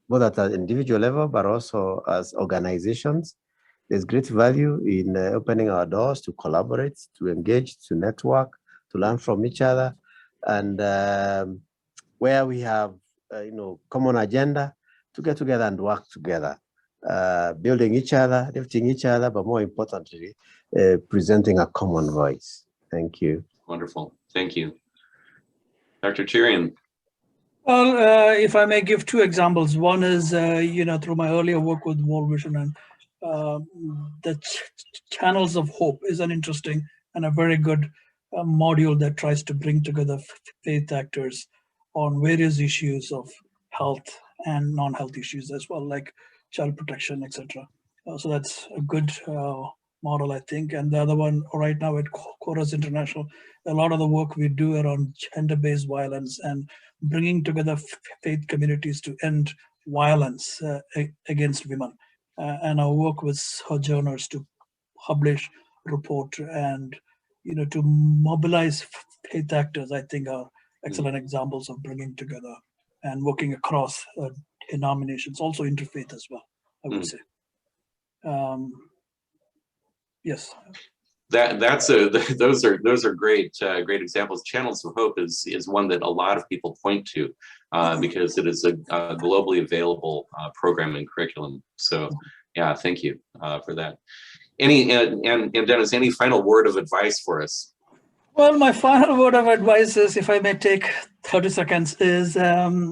both at an individual level, but also as organizations. There's great value in opening our doors to collaborate, to engage, to network, to learn from each other. And where we have, common agenda, to get together and work together, building each other, lifting each other, but more importantly, presenting a common voice. Thank you. Wonderful. Thank you. Dr. Cherian. Well, if I may give two examples. One is, through my earlier work with World Vision, and the Channels of Hope is an interesting and a very good module that tries to bring together faith actors on various issues of health and non-health issues as well, like child protection, etc. So that's a good model, I think. And the other one right now at Corus International, a lot of the work we do around gender-based violence and bringing together faith communities to end violence against women. And our work with sojourners to publish, report, and to mobilize faith actors, I think, are excellent examples of bringing together and working across denominations, also interfaith as well, I would say. Yes. Those are great examples. Channels of Hope is one that a lot of people point to because it is a globally available program and curriculum. So yeah, thank you for that. Dennis, any final word of advice for us? Well, my final word of advice is, if I may take 30 seconds, is, as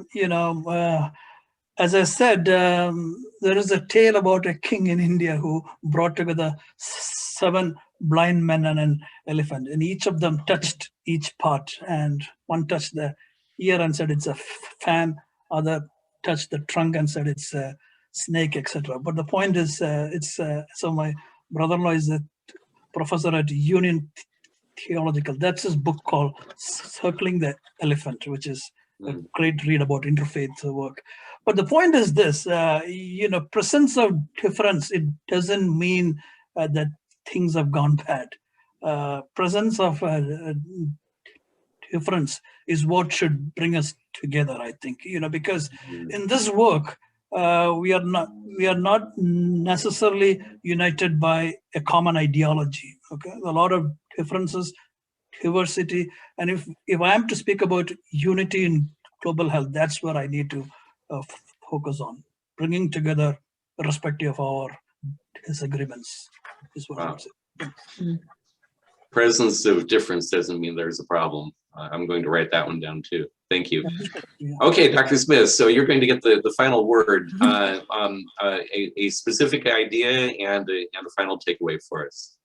I said, there is a tale about a king in India who brought together 7 blind men and an elephant, and each of them touched each part, and one touched the ear and said it's a fan, other touched the trunk and said it's a snake, etc. But the point is, so my brother-in-law is a professor at Union Theological. That's his book called Circling the Elephant, which is a great read about interfaith work. But the point is this, presence of difference, it doesn't mean that things have gone bad. Presence of difference is what should bring us together, I think, because in this work, we are not necessarily united by a common ideology. Okay, a lot of differences, diversity, and if I am to speak about unity in global health, that's where I need to focus on, bringing together irrespective of our disagreements, is what I would say. Presence of difference doesn't mean there's a problem. I'm going to write that one down too. Thank you. Okay, Dr. Smith, so you're going to get the final word, a specific idea and a final takeaway for us.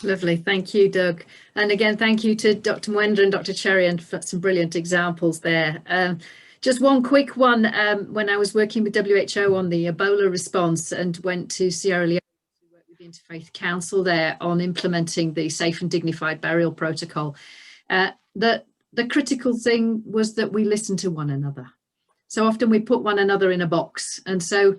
Lovely, thank you, Doug. And again, thank you to Dr. Mwenda and Dr. Cherian for some brilliant examples there. Just one quick one, when I was working with WHO on the Ebola response and went to Sierra Leone to work with the Interfaith Council there on implementing the safe and dignified burial protocol, the critical thing was that we listen to one another. So often we put one another in a box. And so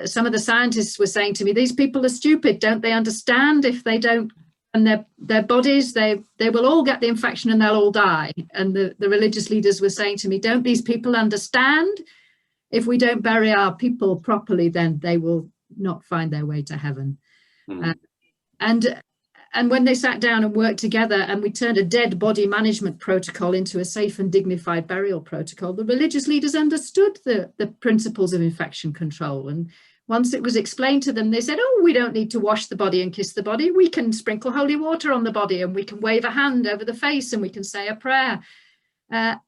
some of the scientists were saying to me, these people are stupid. Don't they understand if they don't, and their bodies, they will all get the infection and they'll all die. And the religious leaders were saying to me, don't these people understand? If we don't bury our people properly, then they will not find their way to heaven. And when they sat down and worked together and we turned a dead body management protocol into a safe and dignified burial protocol, the religious leaders understood the principles of infection control. And once it was explained to them, they said, oh, we don't need to wash the body and kiss the body. We can sprinkle holy water on the body and we can wave a hand over the face and we can say a prayer. And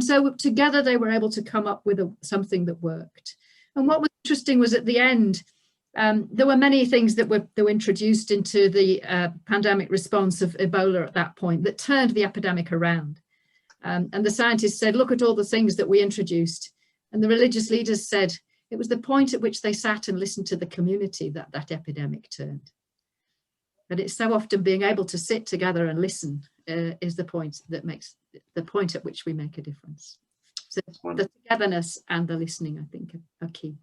so together they were able to come up with something that worked. And what was interesting was at the end, there were many things that were introduced into the pandemic response of Ebola at that point that turned the epidemic around. And the scientists said, look at all the things that we introduced. And the religious leaders said, it was the point at which they sat and listened to the community that epidemic turned. And it's so often being able to sit together and listen is the point that makes the point at which we make a difference. So the togetherness and the listening, I think, are key.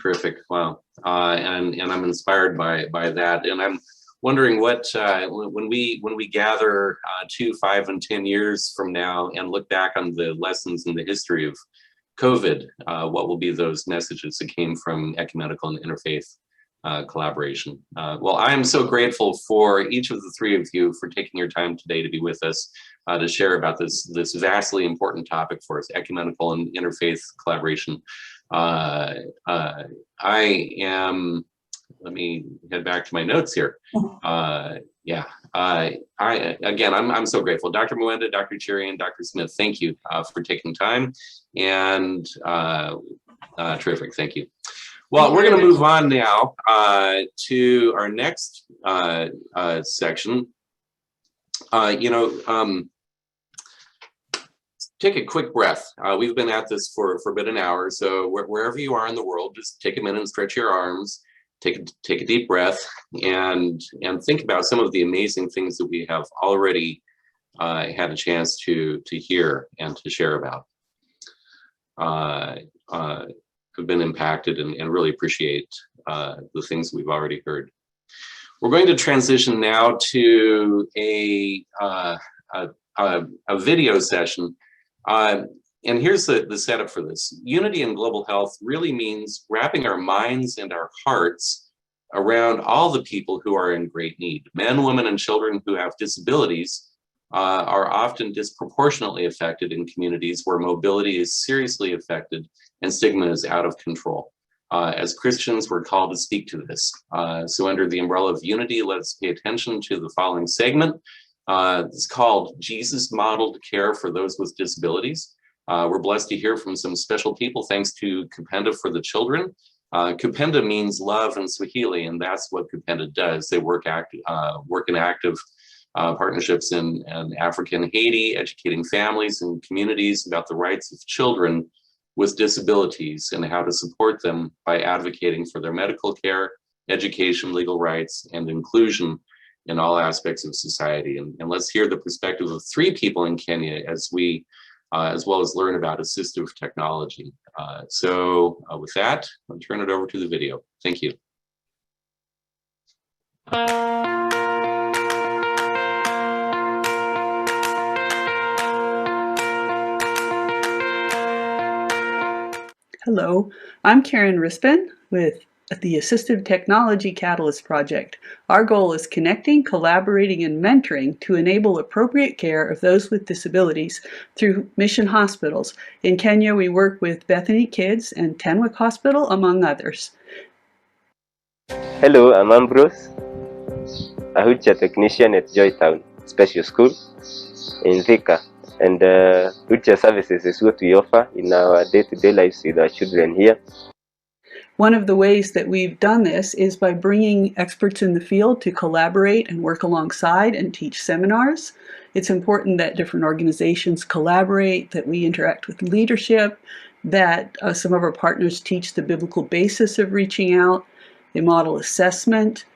Terrific. Wow. And I'm inspired by that. And I'm wondering what, when we gather 2, 5, and 10 years from now and look back on the lessons in the history of COVID, what will be those messages that came from ecumenical and interfaith collaboration? Well, I am so grateful for each of the 3 of you for taking your time today to be with us, to share about this vastly important topic for us, ecumenical and interfaith collaboration. I am, let me head back to my notes here. I'm so grateful. Dr. Mwenda, Dr. Cherian, Dr. Smith, thank you for taking time, and terrific, thank you. Well, we're going to move on now to our next section. Take a quick breath. We've been at this for about an hour, so wherever you are in the world, just take a minute and stretch your arms, take a deep breath, and think about some of the amazing things that we have already had a chance to hear and to share about. Have been impacted and really appreciate the things we've already heard. We're going to transition now to a video session. And here's the setup for this. Unity in global health really means wrapping our minds and our hearts around all the people who are in great need. Men, women, and children who have disabilities are often disproportionately affected in communities where mobility is seriously affected and stigma is out of control. As Christians, we're called to speak to this. So under the umbrella of unity, let's pay attention to the following segment. It's called Jesus Modeled Care for Those with Disabilities. We're blessed to hear from some special people, thanks to Kupenda for the children. Kupenda means love in Swahili, and that's what Kupenda does. They work in active partnerships in Africa and Haiti, educating families and communities about the rights of children with disabilities and how to support them by advocating for their medical care, education, legal rights, and inclusion in all aspects of society. And let's hear the perspective of 3 people in Kenya as well as learn about assistive technology. So with that, I'll turn it over to the video. Thank you. Hello, I'm Karen Rispin with the Assistive Technology Catalyst Project. Our goal is connecting, collaborating, and mentoring to enable appropriate care of those with disabilities through mission hospitals. In Kenya, we work with BethanyKids and Tenwick Hospital, among others. Hello, I'm Ambrose, a wheelchair technician at Joytown Special School in Thika. And wheelchair services is what we offer in our day-to-day lives with our children here. One of the ways that we've done this is by bringing experts in the field to collaborate and work alongside and teach seminars. It's important that different organizations collaborate, that we interact with leadership, that some of our partners teach the biblical basis of reaching out, they model assessment,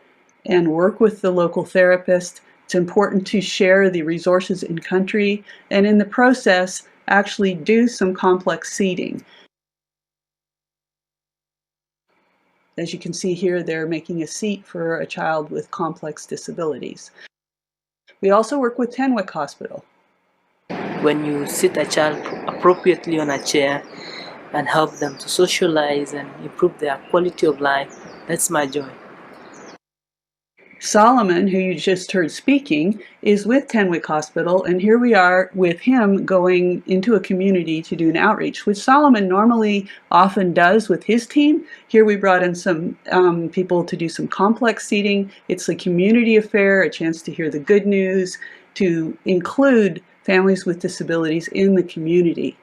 and work with the local therapist. It's important to share the resources in country and in the process actually do some complex seeding. As you can see here, they're making a seat for a child with complex disabilities. We also work with Tenwick Hospital. When you sit a child appropriately on a chair and help them to socialize and improve their quality of life, that's my joy. Solomon, who you just heard speaking, is with Tenwick Hospital, and here we are with him going into a community to do an outreach, which Solomon normally often does with his team. Here we brought in some people to do some complex seating. It's a community affair, a chance to hear the good news, to include families with disabilities in the community.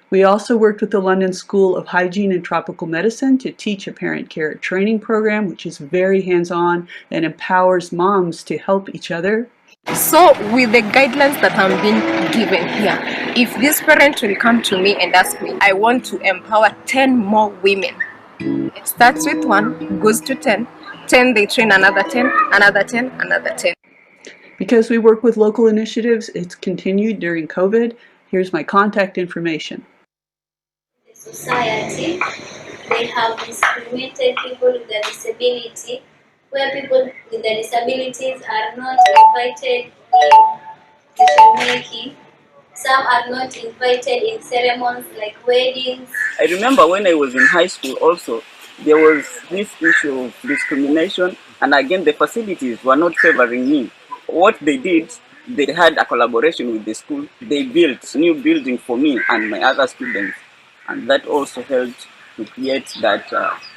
We also worked with the London School of Hygiene and Tropical Medicine to teach a parent care training program, which is very hands-on and empowers moms to help each other. So with the guidelines that I'm being given here, if this parent will come to me and ask me, I want to empower 10 more women. It starts with 1, goes to 10, 10 they train another 10, another 10, another 10. Because we work with local initiatives, it's continued during COVID. Here's my contact information. Society, they have discriminated people with a disability, where people with the disabilities are not invited in decision making. Some are not invited in ceremonies like weddings. I remember when I was in high school also, there was this issue of discrimination, and again the facilities were not favoring me. What they did, they had a collaboration with the school. They built a new building for me and my other students. And that also helped to create that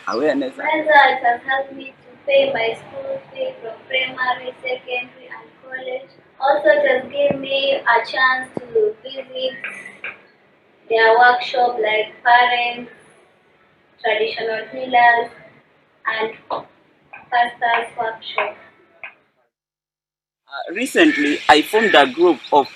awareness. Mwenda, it has helped me to pay my school fee from primary, secondary, and college. Also, it has given me a chance to visit their workshop like parents, traditional healers, and pastors' workshop. Recently, I formed a group of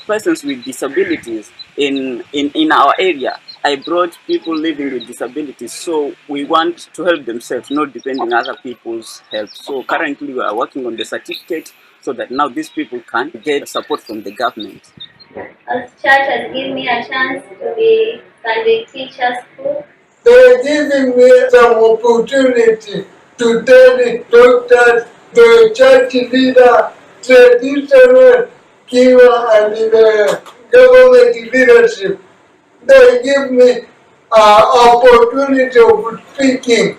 persons with disabilities in our area. I brought people living with disabilities, so we want to help themselves, not depending on other people's help. So currently we are working on the certificate so that now these people can get support from the government. As church has given me a chance to be Sunday teacher school. They're giving me some opportunity to tell the doctors, the church leader, traditional giver, and the government leadership. They give me opportunity of speaking.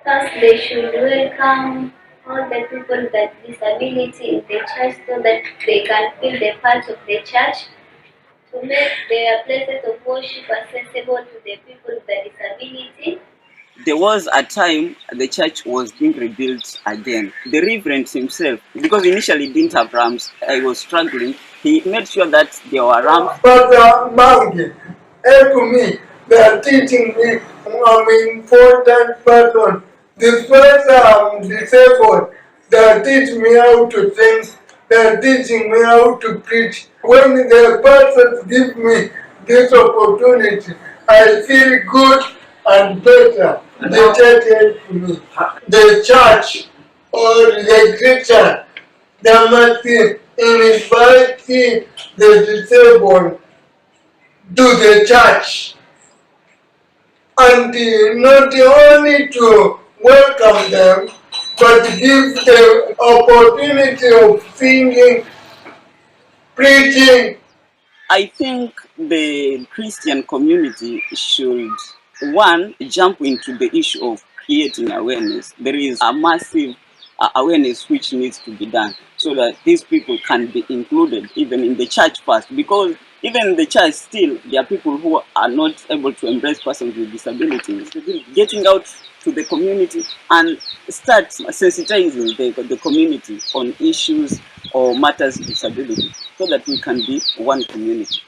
First, they should welcome all the people with disability in the church so that they can feel the part of the church. to make their places of worship accessible to the people with a disability. There was a time the church was being rebuilt again. The reverend himself, because initially he didn't have ramps, I was struggling. He made sure that there were ramps. Father Mangi, help me. They are teaching me. I'm an important person. Despite I'm disabled, they are teaching me how to think. They are teaching me how to preach. When the pastors give me this opportunity, I feel good and better. The church helps me. The church or the Christian, they must invite the disabled to the church, and not only to welcome them, but give them opportunity of singing, preaching. I think the Christian community should, one, jump into the issue of creating awareness. There is a massive awareness which needs to be done so that these people can be included even in the church first, because even in the church still there are people who are not able to embrace persons with disabilities. Getting out to the community and start sensitizing the community on issues or matters of disability so that we can be one community.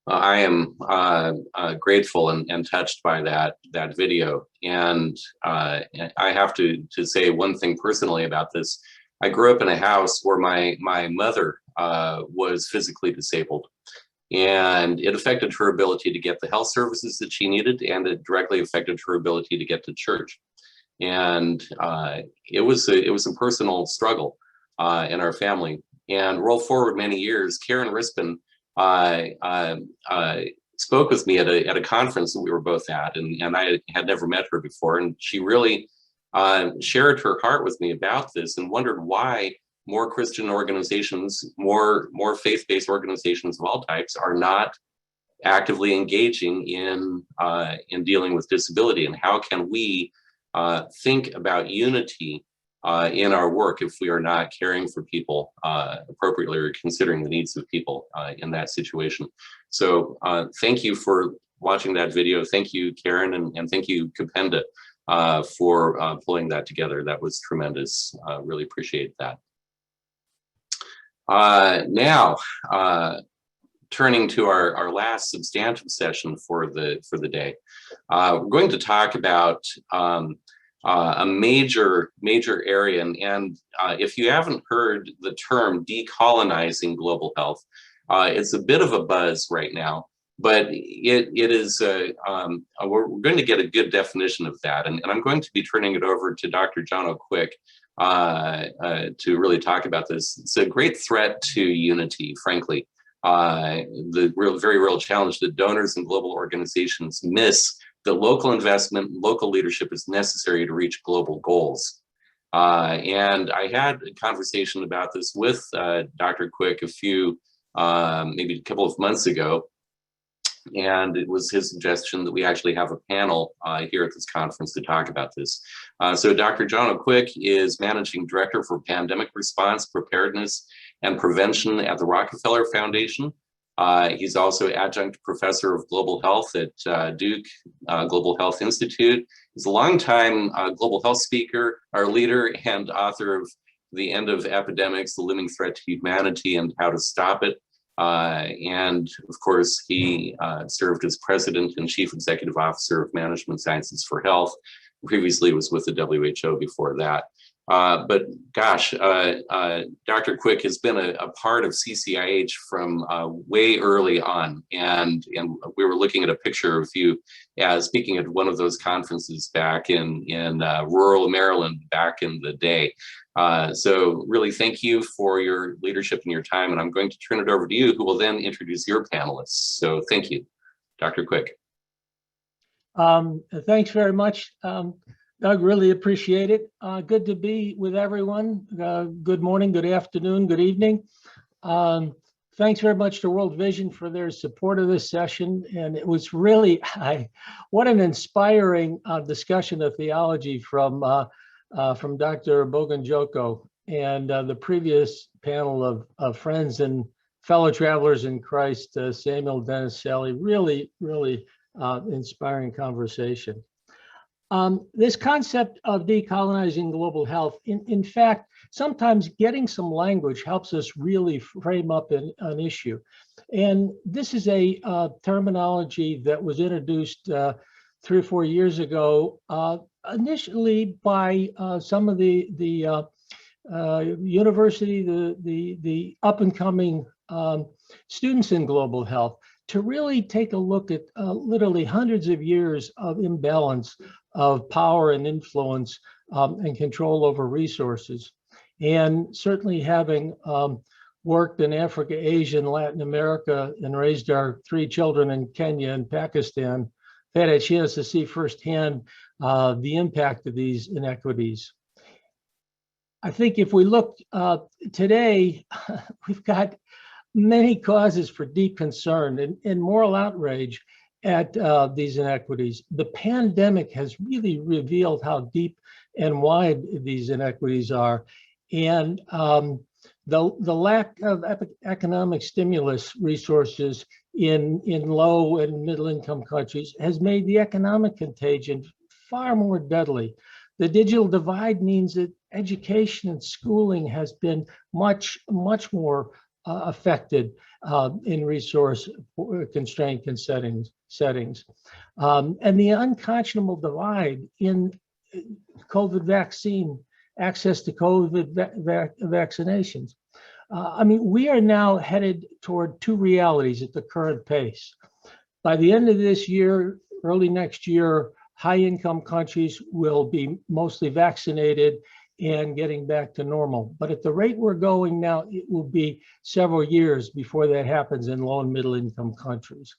I am grateful and touched by that video, and I have to say one thing personally about this. I grew up in a house where my mother was physically disabled, and it affected her ability to get the health services that she needed, and it directly affected her ability to get to church. And it was a personal struggle in our family. And roll forward many years, Karen Rispin spoke with me at a conference that we were both at, and I had never met her before, and she really shared her heart with me about this and wondered why more Christian organizations, more faith-based organizations of all types are not actively engaging in dealing with disability, and how can we think about unity in our work if we are not caring for people appropriately or considering the needs of people in that situation. So thank you for watching that video. Thank you, Karen, and thank you, Kupenda, for pulling that together. That was tremendous. Really appreciate that. Now, turning to our last substantive session for the day, we're going to talk about a major area, and if you haven't heard the term decolonizing global health, it's a bit of a buzz right now, but it is we're going to get a good definition of that, and I'm going to be turning it over to Dr. John O'Quick to really talk about this. It's a great threat to unity, frankly. The very real challenge that donors and global organizations miss that local investment, local leadership is necessary to reach global goals. And I had a conversation about this with Dr. Quick maybe a couple of months ago, and it was his suggestion that we actually have a panel here at this conference to talk about this. So Dr. John O'Quick is Managing Director for Pandemic Response, Preparedness, and Prevention at the Rockefeller Foundation. He's also Adjunct Professor of Global Health at Duke Global Health Institute. He's a longtime global health speaker, our leader, and author of The End of Epidemics, The Looming Threat to Humanity and How to Stop It. And of course, he served as President and Chief Executive Officer of Management Sciences for Health. Previously was with the WHO before that. But gosh, Dr. Quick has been a part of CCIH from way early on, and we were looking at a picture of you speaking at one of those conferences back in rural Maryland back in the day. So really thank you for your leadership and your time, and I'm going to turn it over to you, who will then introduce your panelists. So thank you, Dr. Quick. Thanks very much, Doug, really appreciate it. Good to be with everyone. Good morning, good afternoon, good evening. thanks very much to World Vision for their support of this session. And it was really, what an inspiring discussion of theology from Dr. Bogunjoko and the previous panel of friends and fellow travelers in Christ, Samuel, Dennis, Sally, really, really inspiring conversation. This concept of decolonizing global health, in fact, sometimes getting some language helps us really frame up an issue. And this is a terminology that was introduced 3 or 4 years ago, initially by some of the university, the up and coming students in global health, to really take a look at literally hundreds of years of imbalance of power and influence and control over resources. And certainly having worked in Africa, Asia, and Latin America, and raised our 3 children in Kenya and Pakistan, I had a chance to see firsthand the impact of these inequities. I think if we look today, we've got many causes for deep concern and moral outrage at these inequities. The pandemic has really revealed how deep and wide these inequities are. And the lack of economic stimulus resources in low and middle income countries has made the economic contagion far more deadly. The digital divide means that education and schooling has been much more affected in resource constraint settings. And the unconscionable divide in COVID vaccine, access to COVID vaccinations. I mean, we are now headed toward 2 realities at the current pace. By the end of this year, early next year, high-income countries will be mostly vaccinated and getting back to normal. But at the rate we're going now, it will be several years before that happens in low and middle income countries.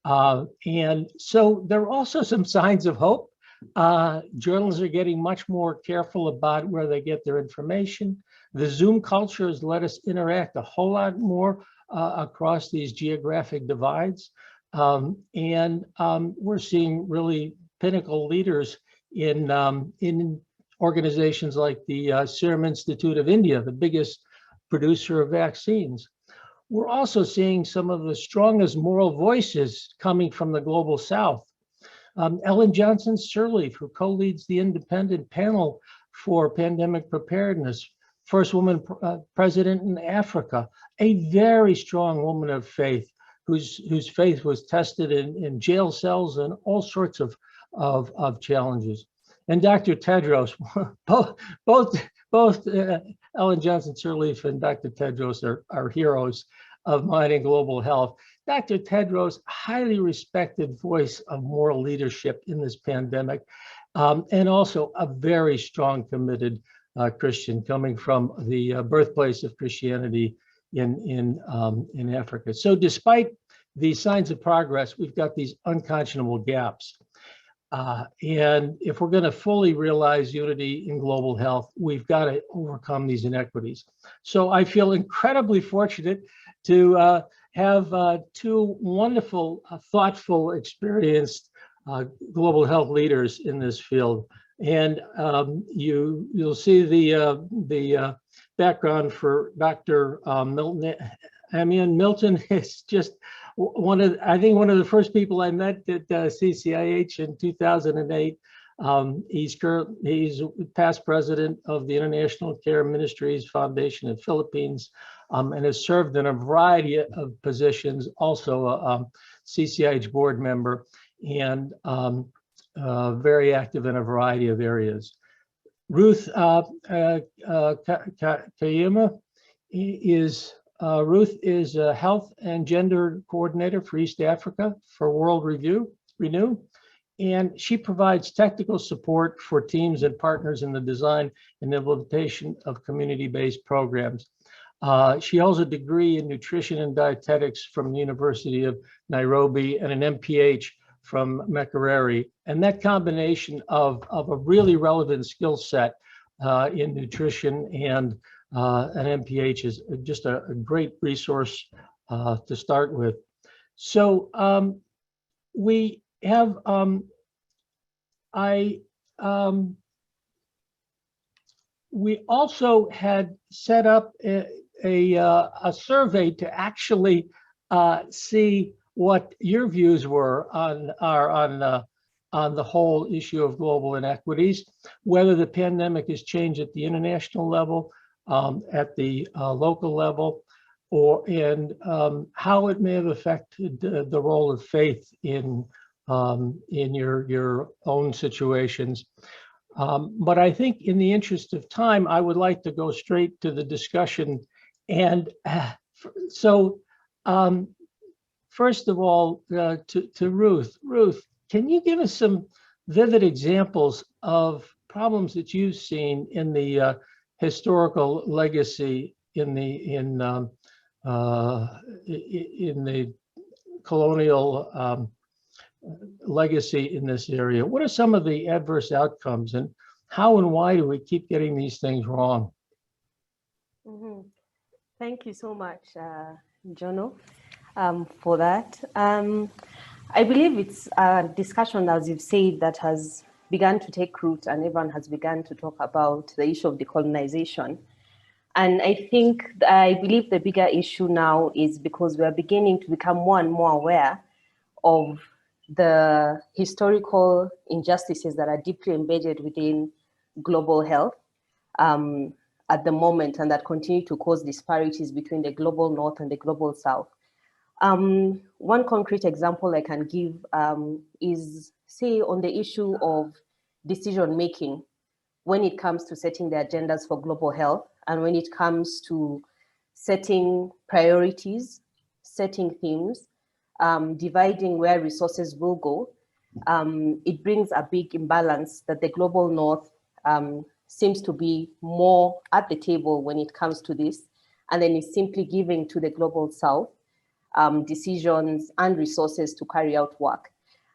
And so there are also some signs of hope. Journalists are getting much more careful about where they get their information. The Zoom culture has let us interact a whole lot more across these geographic divides. And we're seeing really pinnacle leaders in organizations like the Serum Institute of India, the biggest producer of vaccines. We're also seeing some of the strongest moral voices coming from the global South. Ellen Johnson Sirleaf, who co-leads the independent panel for pandemic preparedness, first woman president in Africa, a very strong woman of faith, whose faith was tested in jail cells and all sorts of challenges. And Dr. Tedros, both Ellen Johnson Sirleaf and Dr. Tedros are heroes of mine in global health. Dr. Tedros, highly respected voice of moral leadership in this pandemic, and also a very strong, committed Christian coming from the birthplace of Christianity in Africa. So despite the signs of progress, we've got these unconscionable gaps. And if we're going to fully realize unity in global health, we've got to overcome these inequities. So I feel incredibly fortunate to have 2 wonderful, thoughtful, experienced global health leaders in this field. And you'll see the background for Dr. Milton. Milton is just one of the first people I met at CCIH in 2008. He's past president of the International Care Ministries Foundation in the Philippines, and has served in a variety of positions, also a CCIH board member, and very active in a variety of areas. Ruth Kayuma is Ruth is a health and gender coordinator for East Africa for World Renew, and she provides technical support for teams and partners in the design and implementation of community-based programs. She holds a degree in nutrition and dietetics from the University of Nairobi and an MPH from Makerere. And that combination of a really relevant skill set in nutrition and an MPH is just a great resource to start with. So we have, we also had set up a survey to actually see what your views were on the whole issue of global inequities, whether the pandemic has changed at the international level, at the local level, and how it may have affected the role of faith in your own situations. But I think in the interest of time, I would like to go straight to the discussion. And so first of all, to Ruth. Ruth, can you give us some vivid examples of problems that you've seen in the historical legacy in the colonial legacy in this area? What are some of the adverse outcomes, and how and why do we keep getting these things wrong? Mm-hmm. Thank you so much, Jono, for that. I believe it's a discussion, as you've said, that has begun to take root, and everyone has begun to talk about the issue of decolonization. And I believe the bigger issue now is because we are beginning to become more and more aware of the historical injustices that are deeply embedded within global health at the moment, and that continue to cause disparities between the global north and the global south. One concrete example I can give is, say, on the issue of decision-making when it comes to setting the agendas for global health, and when it comes to setting priorities, setting themes, dividing where resources will go. It brings a big imbalance that the global north seems to be more at the table when it comes to this, and then is simply giving to the global south decisions and resources to carry out work.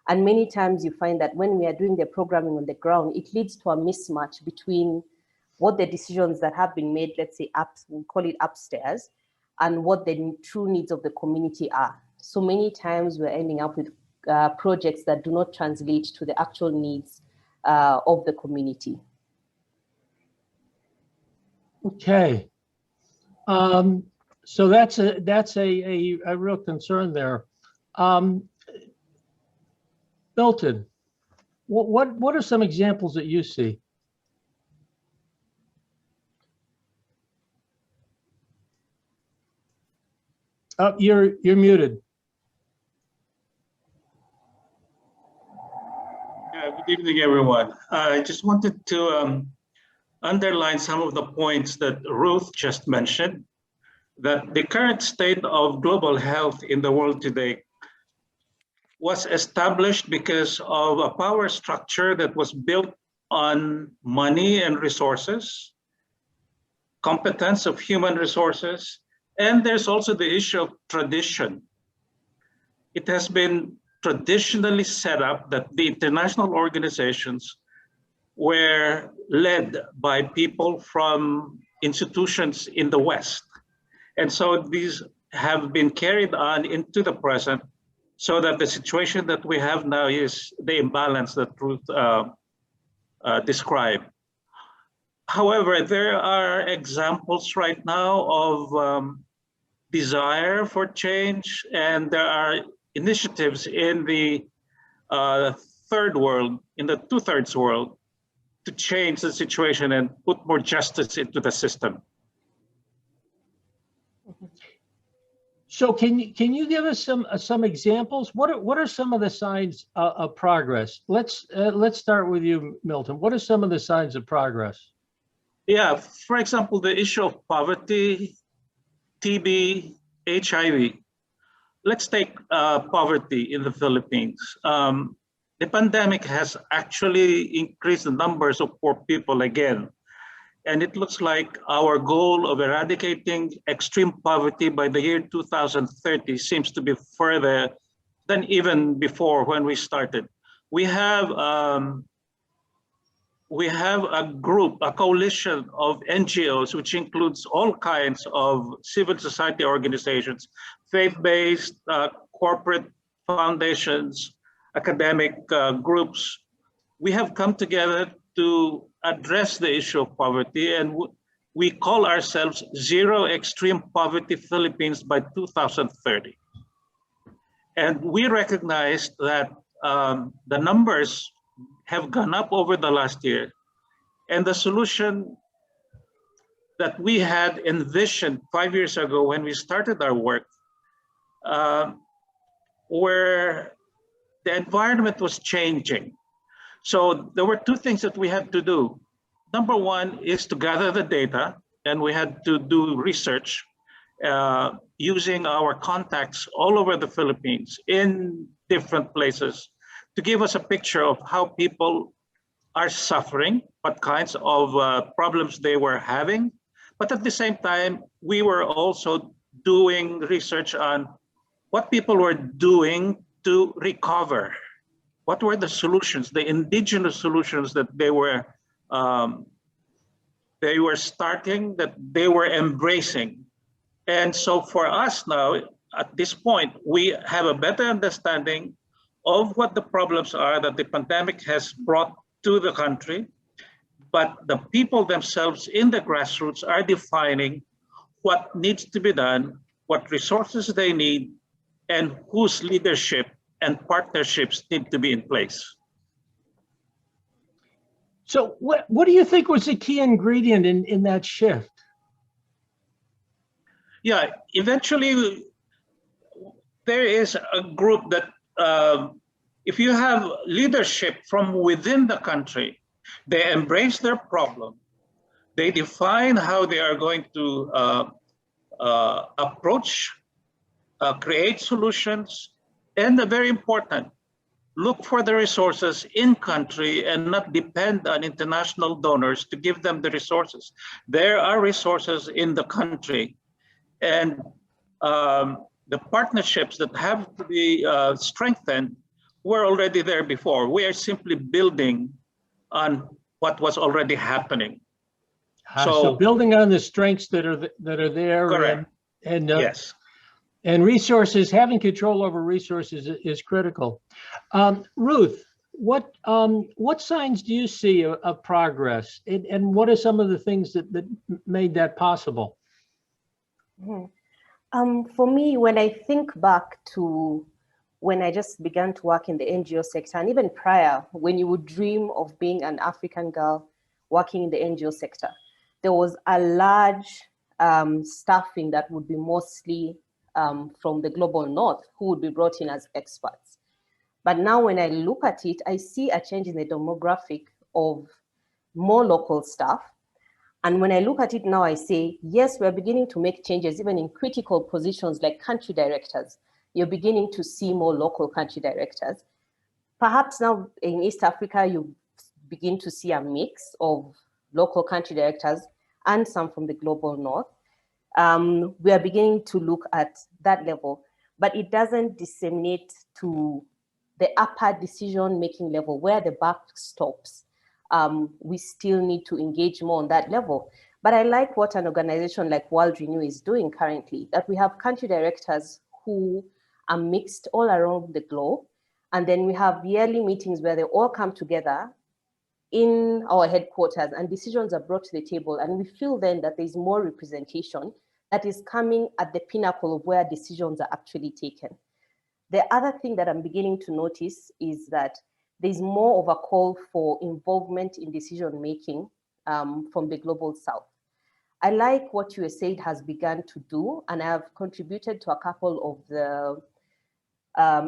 And many times you find that when we are doing the programming on the ground, it leads to a mismatch between what the decisions that have been made, let's say we call it upstairs, and what the true needs of the community are. So many times we're ending up with projects that do not translate to the actual needs of the community. Okay. So that's a real concern there. Milton, what are some examples that you see? You're muted. Good evening, everyone. I just wanted to underline some of the points that Ruth just mentioned, that the current state of global health in the world today was established because of a power structure that was built on money and resources, competence of human resources, and there's also the issue of tradition. It has been traditionally set up that the international organizations were led by people from institutions in the West. And so these have been carried on into the present, so that the situation that we have now is the imbalance that Ruth described. However, there are examples right now of desire for change, and there are initiatives in the third world, in the two-thirds world, to change the situation and put more justice into the system. So can you give us some examples? What are some of the signs of progress? Let's start with you, Milton. What are some of the signs of progress? Yeah, for example, the issue of poverty, TB, HIV. Let's take poverty in the Philippines. The pandemic has actually increased the numbers of poor people again. And it looks like our goal of eradicating extreme poverty by the year 2030 seems to be further than even before when we started. We have we have a group, a coalition of NGOs, which includes all kinds of civil society organizations, faith-based, corporate foundations, academic groups. We have come together to address the issue of poverty, and we call ourselves Zero Extreme Poverty Philippines by 2030. And we recognize that the numbers have gone up over the last year. And the solution that we had envisioned 5 years ago when we started our work, where the environment was changing. So there were two things that we had to do. Number one is to gather the data, and we had to do research using our contacts all over the Philippines in different places to give us a picture of how people are suffering, what kinds of problems they were having. But at the same time, we were also doing research on what people were doing to recover. What were the solutions, the indigenous solutions that they were starting, that they were embracing. And so for us now, at this point, we have a better understanding of what the problems are that the pandemic has brought to the country, but the people themselves in the grassroots are defining what needs to be done, what resources they need, and whose leadership and partnerships need to be in place. So what do you think was the key ingredient in that shift? Yeah, eventually there is a group that if you have leadership from within the country, they embrace their problem, they define how they are going to approach, create solutions, and very important, look for the resources in country and not depend on international donors to give them the resources. There are resources in the country, and the partnerships that have to be strengthened were already there before. We are simply building on what was already happening. So building on the strengths that are there. Correct. And yes. And resources, having control over resources is critical. Ruth, what signs do you see of progress, and what are some of the things that made that possible? For me, when I think back to when I just began to work in the NGO sector, and even prior, when you would dream of being an African girl working in the NGO sector, there was a large staffing that would be mostly from the global north, who would be brought in as experts. But now when I look at it, I see a change in the demographic of more local staff. And when I look at it now, I say, yes, we're beginning to make changes, even in critical positions like country directors. You're beginning to see more local country directors. Perhaps now in East Africa, you begin to see a mix of local country directors and some from the global north. We are beginning to look at that level, but it doesn't disseminate to the upper decision-making level where the buck stops. We still need to engage more on that level. But I like what an organization like World Renew is doing currently, that we have country directors who are mixed all around the globe. And then we have yearly meetings where they all come together in our headquarters and decisions are brought to the table. And we feel then that there's more representation that is coming at the pinnacle of where decisions are actually taken. The other thing that I'm beginning to notice is that there's more of a call for involvement in decision-making from the global south. I like what USAID has begun to do, and I have contributed to a couple of the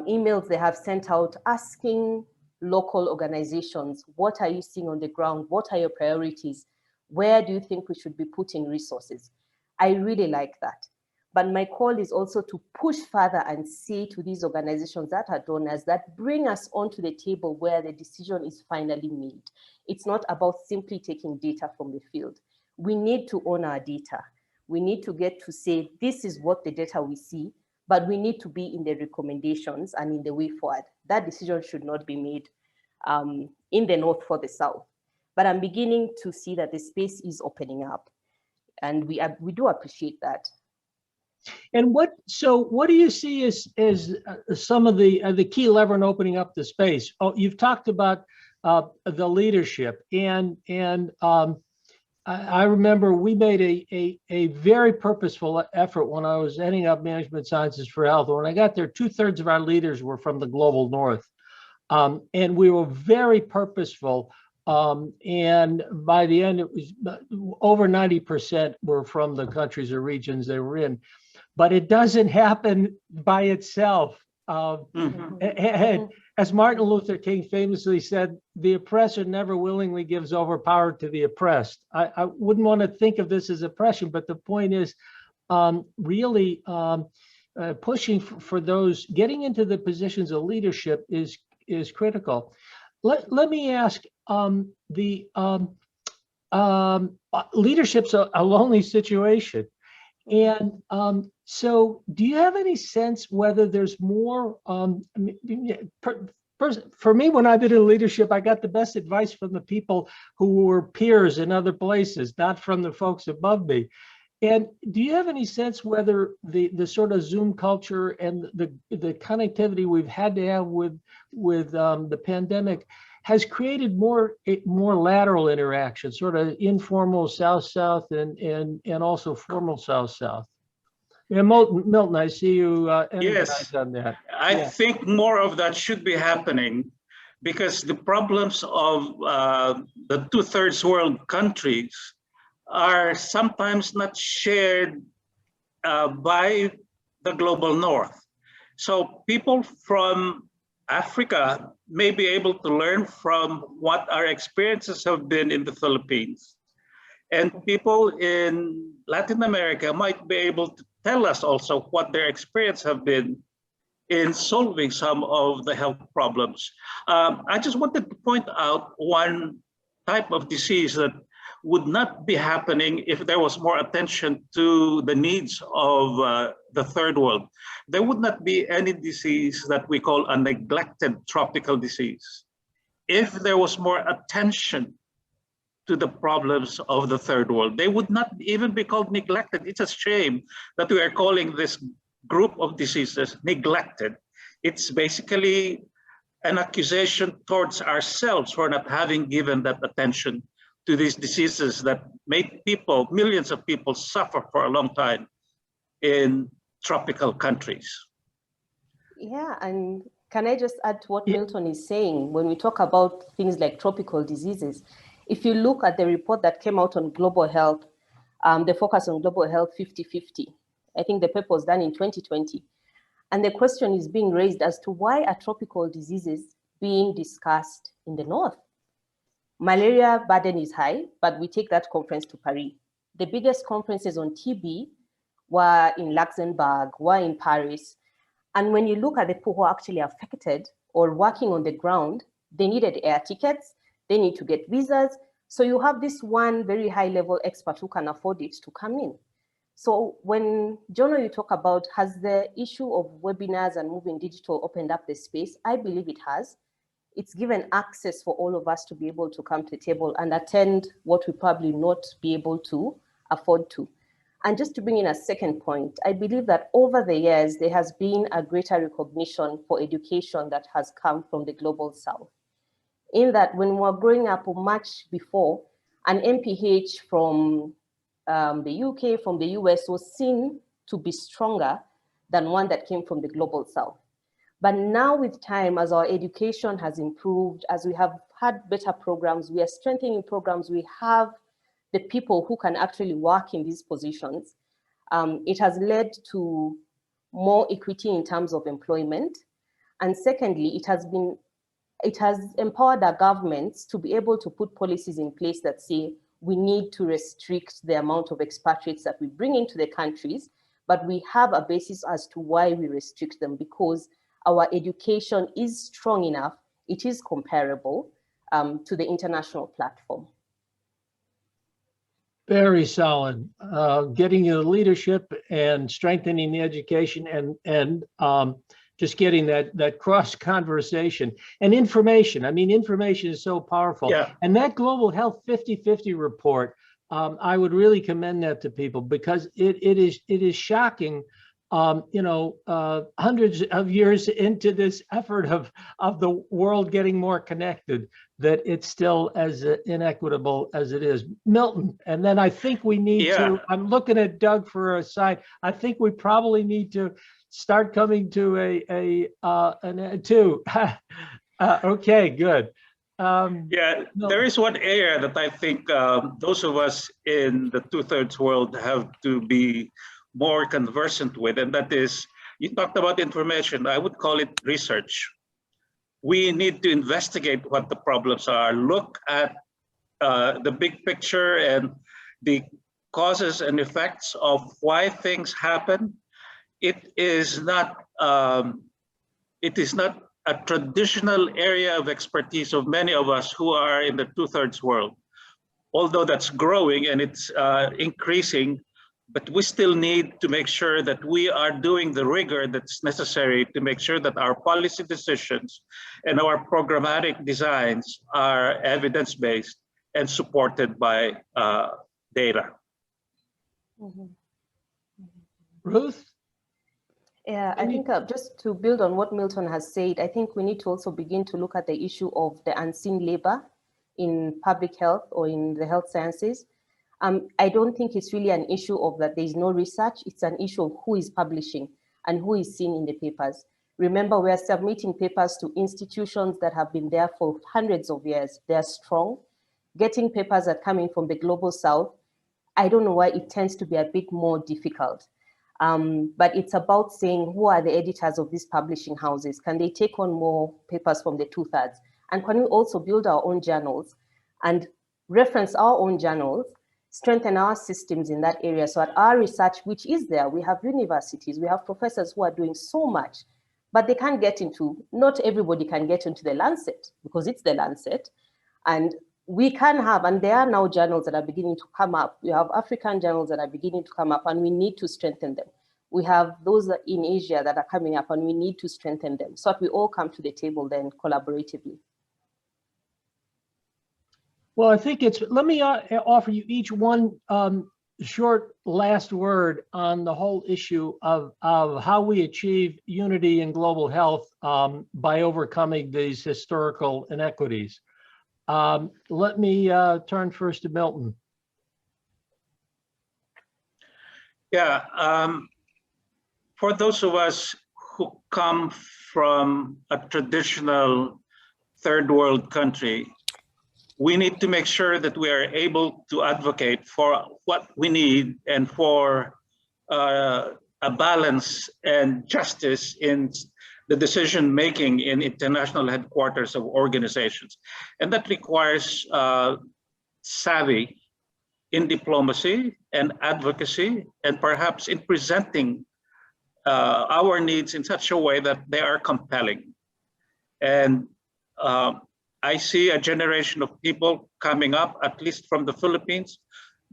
emails they have sent out asking local organizations, what are you seeing on the ground? What are your priorities? Where do you think we should be putting resources? I really like that. But my call is also to push further and say to these organizations that are donors that bring us onto the table where the decision is finally made. It's not about simply taking data from the field. We need to own our data. We need to get to say, this is what the data we see, but we need to be in the recommendations and in the way forward. That decision should not be made in the north for the south. but I'm beginning to see that the space is opening up, and we do appreciate that. And what do you see as some of the key lever in opening up the space? Oh, you've talked about the leadership, and I remember we made a very purposeful effort when I was heading up Management Sciences for Health. When I got there, 2/3 of our leaders were from the global north, and we were very purposeful. And by the end, it was over 90% were from the countries or regions they were in. But it doesn't happen by itself. And as Martin Luther King famously said, the oppressor never willingly gives over power to the oppressed. I wouldn't want to think of this as oppression, but the point is really pushing for those, getting into the positions of leadership is critical. Let me ask, leadership's a lonely situation. And so do you have any sense whether there's more, for me, when I've been in leadership, I got the best advice from the people who were peers in other places, not from the folks above me. And do you have any sense whether the sort of Zoom culture and the connectivity we've had to have with the pandemic has created more lateral interaction, sort of informal South-South and also formal South-South? Yeah, Milton, I see you yes, on that. I think more of that should be happening, because the problems of the 2/3 world countries are sometimes not shared by the global north. So people from Africa may be able to learn from what our experiences have been in the Philippines. And people in Latin America might be able to tell us also what their experience have been in solving some of the health problems. I just wanted to point out one type of disease that would not be happening if there was more attention to the needs of the third world. There would not be any disease that we call a neglected tropical disease if there was more attention to the problems of the third world. They would not even be called neglected. It's a shame that we are calling this group of diseases neglected. It's basically an accusation towards ourselves for not having given that attention to these diseases that make people, millions of people, suffer for a long time in tropical countries. Yeah, and can I just add to what Milton is saying? When we talk about things like tropical diseases, if you look at the report that came out on global health, the focus on global health 50-50, I think the paper was done in 2020. And the question is being raised as to why are tropical diseases being discussed in the north? Malaria burden is high, but we take that conference to Paris. The biggest conferences on TB were in Luxembourg, were in Paris. And when you look at the people who are actually affected or working on the ground, they needed air tickets, they need to get visas. So you have this one very high level expert who can afford it to come in. So when, Jono, you talk about, has the issue of webinars and moving digital opened up the space? I believe it has. It's given access for all of us to be able to come to the table and attend what we probably not be able to afford to. And just to bring in a second point, I believe that over the years, there has been a greater recognition for education that has come from the global south. In that when we were growing up much before, an MPH from the UK, from the US was seen to be stronger than one that came from the global south. But now with time, as our education has improved, as we have had better programs, we are strengthening programs, we have the people who can actually work in these positions. It has led to more equity in terms of employment. And secondly, it has empowered our governments to be able to put policies in place that say we need to restrict the amount of expatriates that we bring into the countries, but we have a basis as to why we restrict them, because our education is strong enough, it is comparable to the international platform. Very solid. Getting the leadership and strengthening the education and just getting that cross conversation and information. I mean, information is so powerful. Yeah. And that Global Health 50/50 report, I would really commend that to people, because it is shocking. Hundreds of years into this effort of the world getting more connected, that it's still as inequitable as it is. Milton, and then I think we need to, I'm looking at Doug for a sign. I think we probably need to start coming to okay, good. There is one area that I think those of us in the 2/3 world have to be more conversant with, and that is, you talked about information, I would call it research. We need to investigate what the problems are, look at the big picture and the causes and effects of why things happen. It is not a traditional area of expertise of many of us who are in the 2/3 world, although that's growing and it's increasing. But we still need to make sure that we are doing the rigor that's necessary to make sure that our policy decisions and our programmatic designs are evidence-based and supported by data. Ruth? Yeah, I think just to build on what Milton has said, I think we need to also begin to look at the issue of the unseen labor in public health or in the health sciences. I don't think it's really an issue of that there's no research. It's an issue of who is publishing and who is seen in the papers. Remember, we are submitting papers to institutions that have been there for hundreds of years. They're strong. Getting papers that come in from the global south, I don't know why it tends to be a bit more difficult. But it's about saying, who are the editors of these publishing houses? Can they take on more papers from the 2/3? And can we also build our own journals and reference our own journals, strengthen our systems in that area, so that our research, which is there, we have universities, we have professors who are doing so much, but they can't get into, not everybody can get into the Lancet, because it's the Lancet. And we can have, and there are now journals that are beginning to come up. We have African journals that are beginning to come up, and we need to strengthen them. We have those in Asia that are coming up, and we need to strengthen them, so that we all come to the table then collaboratively. Well, I think let me offer you each one short last word on the whole issue of how we achieve unity in global health by overcoming these historical inequities. Let me turn first to Milton. Yeah, for those of us who come from a traditional third world country, we need to make sure that we are able to advocate for what we need and for a balance and justice in the decision-making in international headquarters of organizations. And that requires savvy in diplomacy and advocacy, and perhaps in presenting our needs in such a way that they are compelling. And I see a generation of people coming up, at least from the Philippines,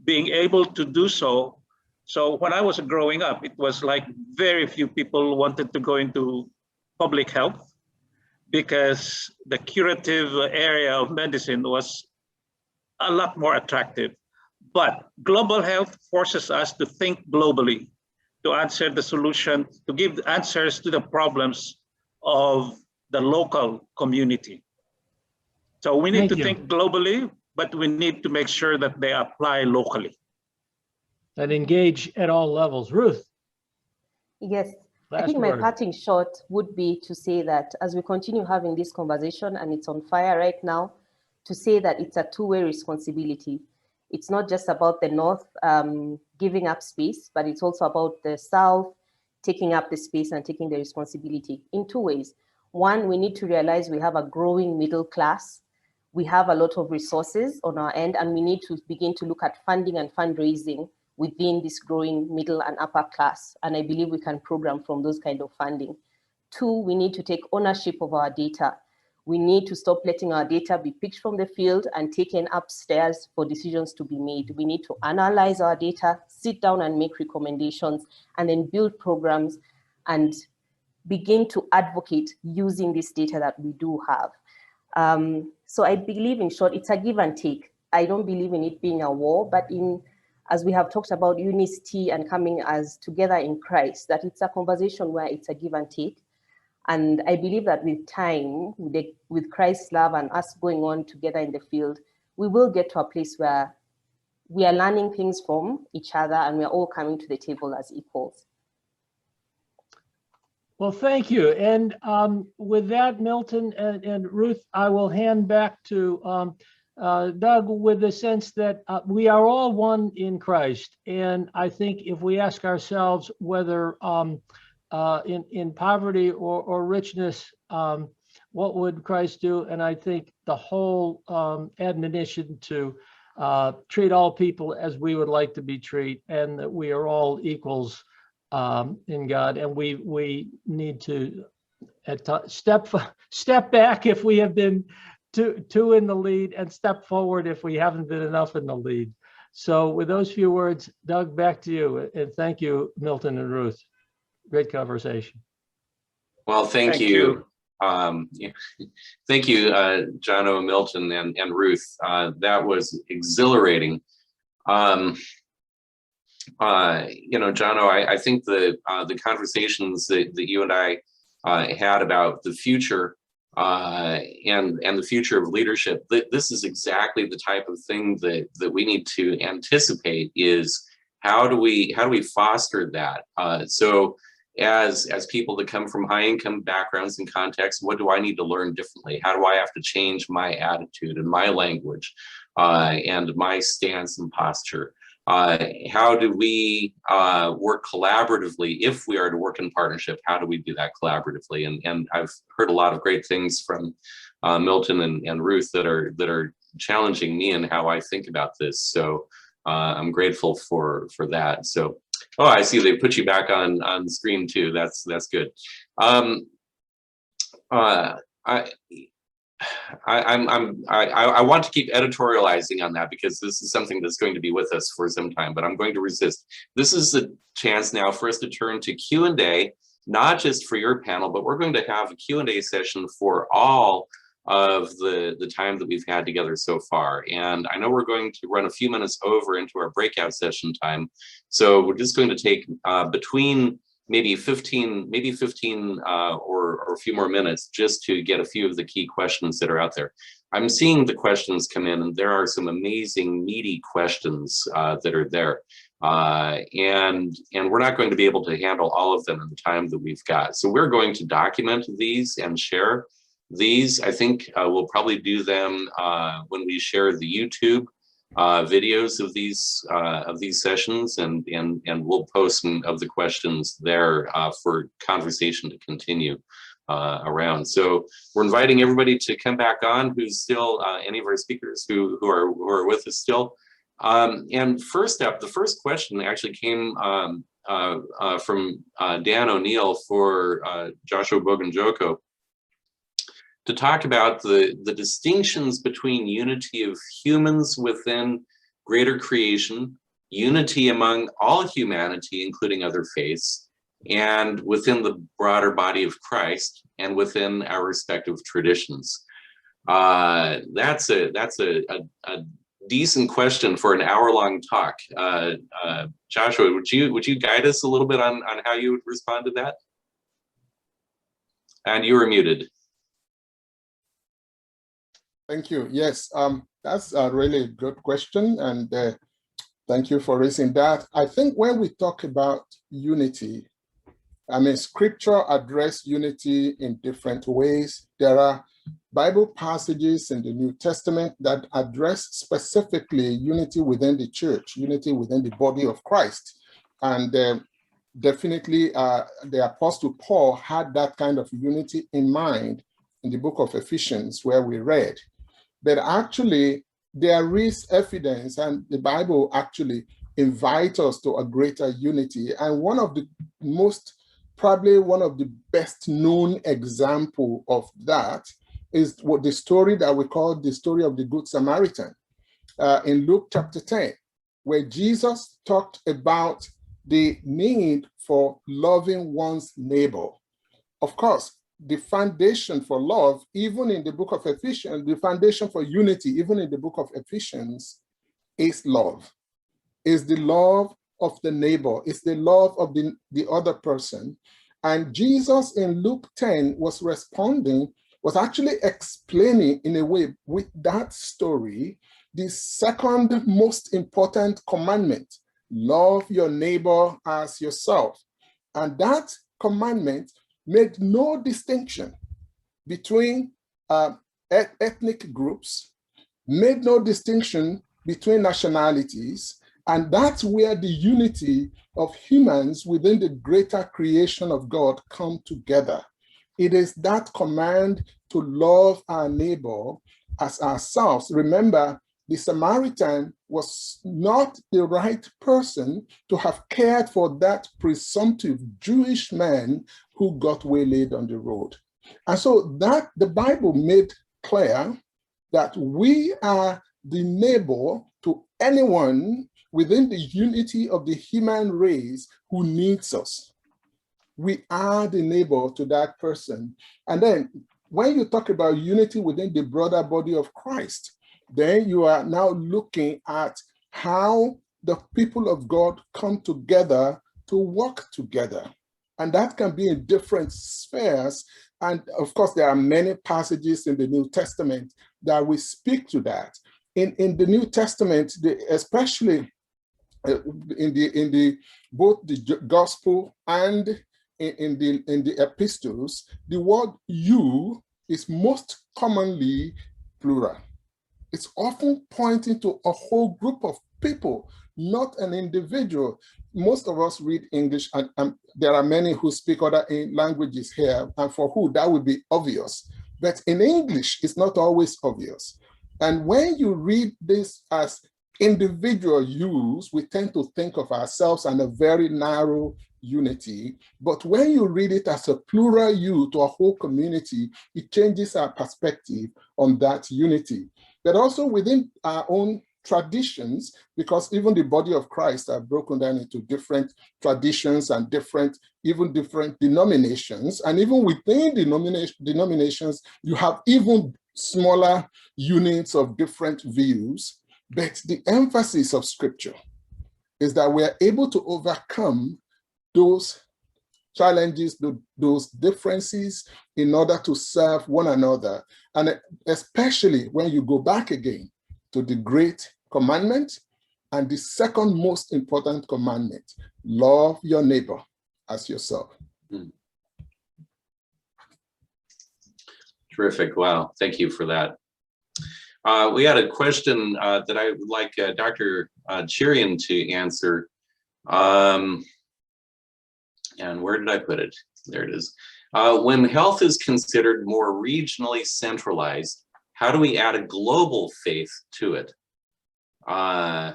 being able to do so. So when I was growing up, it was like very few people wanted to go into public health because the curative area of medicine was a lot more attractive. But global health forces us to think globally, to answer the solution, to give answers to the problems of the local community. So we need to think globally, but we need to make sure that they apply locally. And engage at all levels. Ruth? Yes, I think my parting shot would be to say that as we continue having this conversation, and it's on fire right now, to say that it's a two-way responsibility. It's not just about the North giving up space, but it's also about the South taking up the space and taking the responsibility in two ways. One, we need to realize we have a growing middle class. We have a lot of resources on our end, and we need to begin to look at funding and fundraising within this growing middle and upper class. And I believe we can program from those kind of funding. Two, we need to take ownership of our data. We need to stop letting our data be picked from the field and taken upstairs for decisions to be made. We need to analyze our data, sit down and make recommendations, and then build programs and begin to advocate using this data that we do have. So I believe, in short, it's a give and take. I don't believe in it being a war, but as we have talked about unity and coming as together in Christ, that it's a conversation where it's a give and take. And I believe that with time, with Christ's love and us going on together in the field, we will get to a place where we are learning things from each other and we're all coming to the table as equals. Well, thank you. And with that, Milton and Ruth, I will hand back to Doug with the sense that we are all one in Christ. And I think if we ask ourselves whether in poverty or richness, what would Christ do? And I think the whole admonition to treat all people as we would like to be treated, and that we are all equals in God, and we need to step back if we have been too in the lead, and step forward if we haven't been enough in the lead. So with those few words, Doug, back to you, and thank you, Milton and Ruth. Great conversation. Well, thank you. Thank you, Jono, Milton, and Ruth. That was exhilarating. Jono, I think the conversations that you and I had about the future and the future of leadership, this is exactly the type of thing that we need to anticipate. Is how do we foster that? So as people that come from high income backgrounds and contexts, what do I need to learn differently? How do I have to change my attitude and my language and my stance and posture? How do we work collaboratively? If we are to work in partnership, how do we do that collaboratively? And I've heard a lot of great things from Milton and Ruth that are challenging me in how I think about this. So I'm grateful for that. So, oh, I see they put you back on the screen too. That's good. I want to keep editorializing on that because this is something that's going to be with us for some time, but I'm going to resist. This is the chance now for us to turn to Q&A, not just for your panel, but we're going to have a Q&A session for all of the time that we've had together so far. And I know we're going to run a few minutes over into our breakout session time. So we're just going to take between maybe 15 or a few more minutes just to get a few of the key questions that are out there. I'm seeing the questions come in, and there are some amazing meaty questions that are there. And we're not going to be able to handle all of them in the time that we've got. So we're going to document these and share these. I think we'll probably do them when we share the YouTube videos of these sessions, and we'll post some of the questions there for conversation to continue around. So we're inviting everybody to come back on who's still any of our speakers who are with us still. And first up, the first question actually came from Dan O'Neill for Joshua Bogunjoko, to talk about the distinctions between unity of humans within greater creation, unity among all humanity, including other faiths, and within the broader body of Christ, and within our respective traditions. That's a decent question for an hour-long talk. Joshua, would you guide us a little bit on how you would respond to that? And you were muted. Thank you. Yes, that's a really good question, and thank you for raising that. I think when we talk about unity, I mean, Scripture address unity in different ways. There are Bible passages in the New Testament that address specifically unity within the church, unity within the body of Christ. And definitely the Apostle Paul had that kind of unity in mind in the book of Ephesians, where we read. But actually, there is evidence, and the Bible actually invites us to a greater unity. And one of the probably one of the best known example of that is what the story that we call the story of the Good Samaritan in Luke chapter 10, where Jesus talked about the need for loving one's neighbor of course, the foundation for love, even in the book of Ephesians, the foundation for unity, even in the book of Ephesians, is love. Is the love of the neighbor, is the love of the other person. And Jesus in Luke 10 was actually explaining in a way with that story, the second most important commandment, love your neighbor as yourself. And that commandment made no distinction between ethnic groups, made no distinction between nationalities, and that's where the unity of humans within the greater creation of God come together. It is that command to love our neighbor as ourselves. Remember, the Samaritan was not the right person to have cared for that presumptive Jewish man who got waylaid on the road. And so that the Bible made clear that we are the neighbor to anyone within the unity of the human race who needs us. We are the neighbor to that person. And then when you talk about unity within the broader body of Christ, then you are now looking at how the people of God come together to work together. And that can be in different spheres. And of course, there are many passages in the New Testament that will speak to that. In the New Testament, especially in both the gospel and in the epistles, the word you is most commonly plural. It's often pointing to a whole group of people, not an individual. Most of us read English, and there are many who speak other languages here, and for who that would be obvious. But in English, it's not always obvious. And when you read this as individual yous, we tend to think of ourselves in a very narrow unity. But when you read it as a plural you to a whole community, it changes our perspective on that unity. But also within our own traditions, because even the body of Christ are broken down into different traditions and even different denominations. And even within denominations, you have even smaller units of different views. But the emphasis of Scripture is that we're able to overcome those challenges, those differences in order to serve one another. And especially when you go back again to the great commandment and the second most important commandment, love your neighbor as yourself. Terrific. Wow. Thank you for that. We had a question that I would like Dr. Cherian to answer. And where did I put it? There it is. When health is considered more regionally centralized, how do we add a global faith to it? I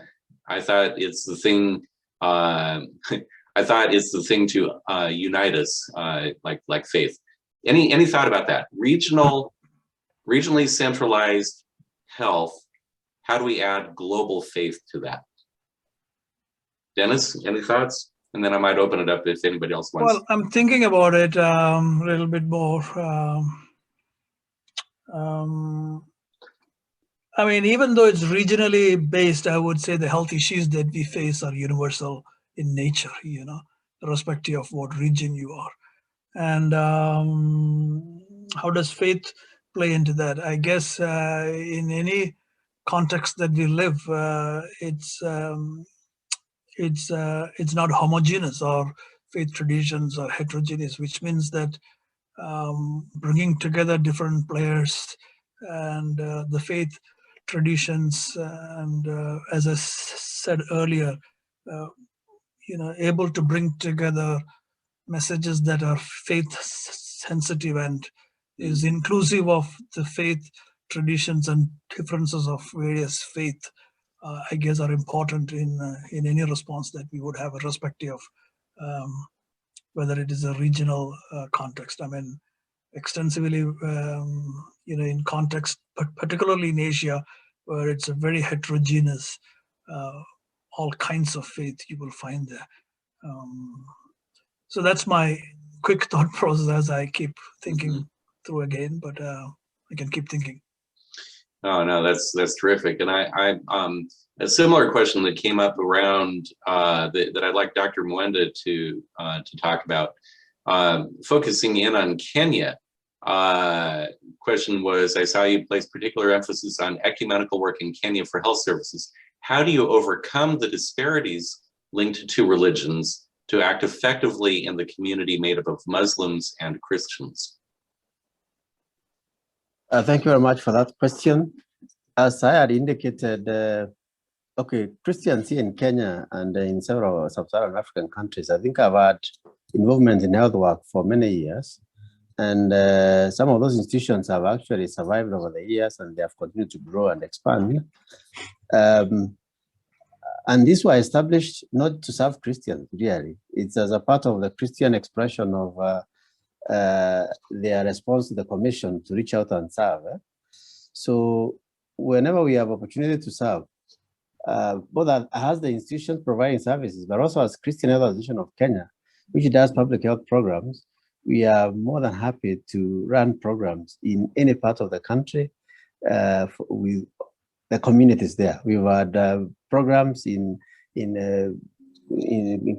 thought it's the thing. I thought it's the thing to unite us, like faith. Any thought about that? Regionally centralized health. How do we add global faith to that? Dennis, any thoughts? And then I might open it up if anybody else wants. Well, I'm thinking about it a little bit more. I mean, even though it's regionally based, I would say the health issues that we face are universal in nature, irrespective of what region you are. And how does faith play into that? I guess in any context that we live, it's not homogeneous, or faith traditions are heterogeneous, which means that bringing together different players and the faith traditions, and as I said earlier, able to bring together messages that are faith sensitive and is inclusive of the faith traditions and differences of various faith, I guess are important in any response that we would have, irrespective of whether it is a regional context. I mean, extensively, in context, but particularly in Asia, where it's a very heterogeneous, all kinds of faith you will find there. So that's my quick thought process as I keep thinking through again, but I can keep thinking. Oh no, that's terrific. And I a similar question that came up around that I'd like Dr. Mwenda to talk about, focusing in on Kenya. Question was, I saw you place particular emphasis on ecumenical work in Kenya for health services. How do you overcome the disparities linked to religions to act effectively in the community made up of Muslims and Christians? Thank you very much for that question. As I had indicated, Christians here in Kenya and in several sub-Saharan African countries, I think I've had involvement in health work for many years. And some of those institutions have actually survived over the years, and they have continued to grow and expand. And these were established not to serve Christians, really. It's as a part of the Christian expression of their response to the commission to reach out and serve. So whenever we have opportunity to serve, both as the institution providing services, but also as Christian Health Association of Kenya, which does public health programs, we are more than happy to run programs in any part of the country with the communities there. We've had programs in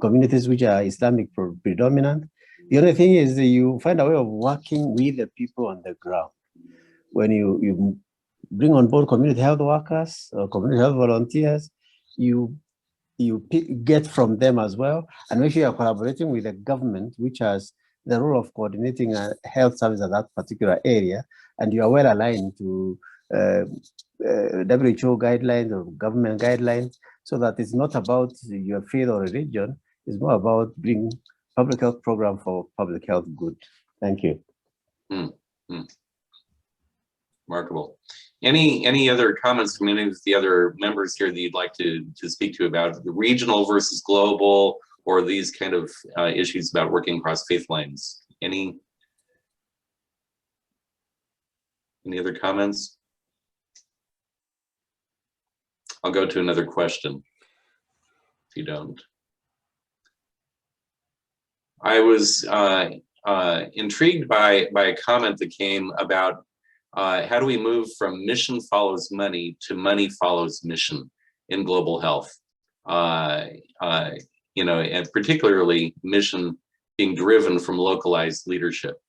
communities which are Islamic predominant. The other thing is that you find a way of working with the people on the ground. When you bring on board community health workers or community health volunteers, you get from them as well, and make sure you're collaborating with the government, which has the role of coordinating a health service at that particular area, and you are well aligned to WHO guidelines or government guidelines, so that it's not about your faith or religion, it's more about bringing public health program for public health good. Thank you. Remarkable. Any other comments from any of the other members here that you'd like to speak to about the regional versus global, or these kind of issues about working across faith lines? Any other comments? I'll go to another question if you don't. I was intrigued by a comment that came about how do we move from mission follows money to money follows mission in global health? And particularly mission being driven from localized leadership.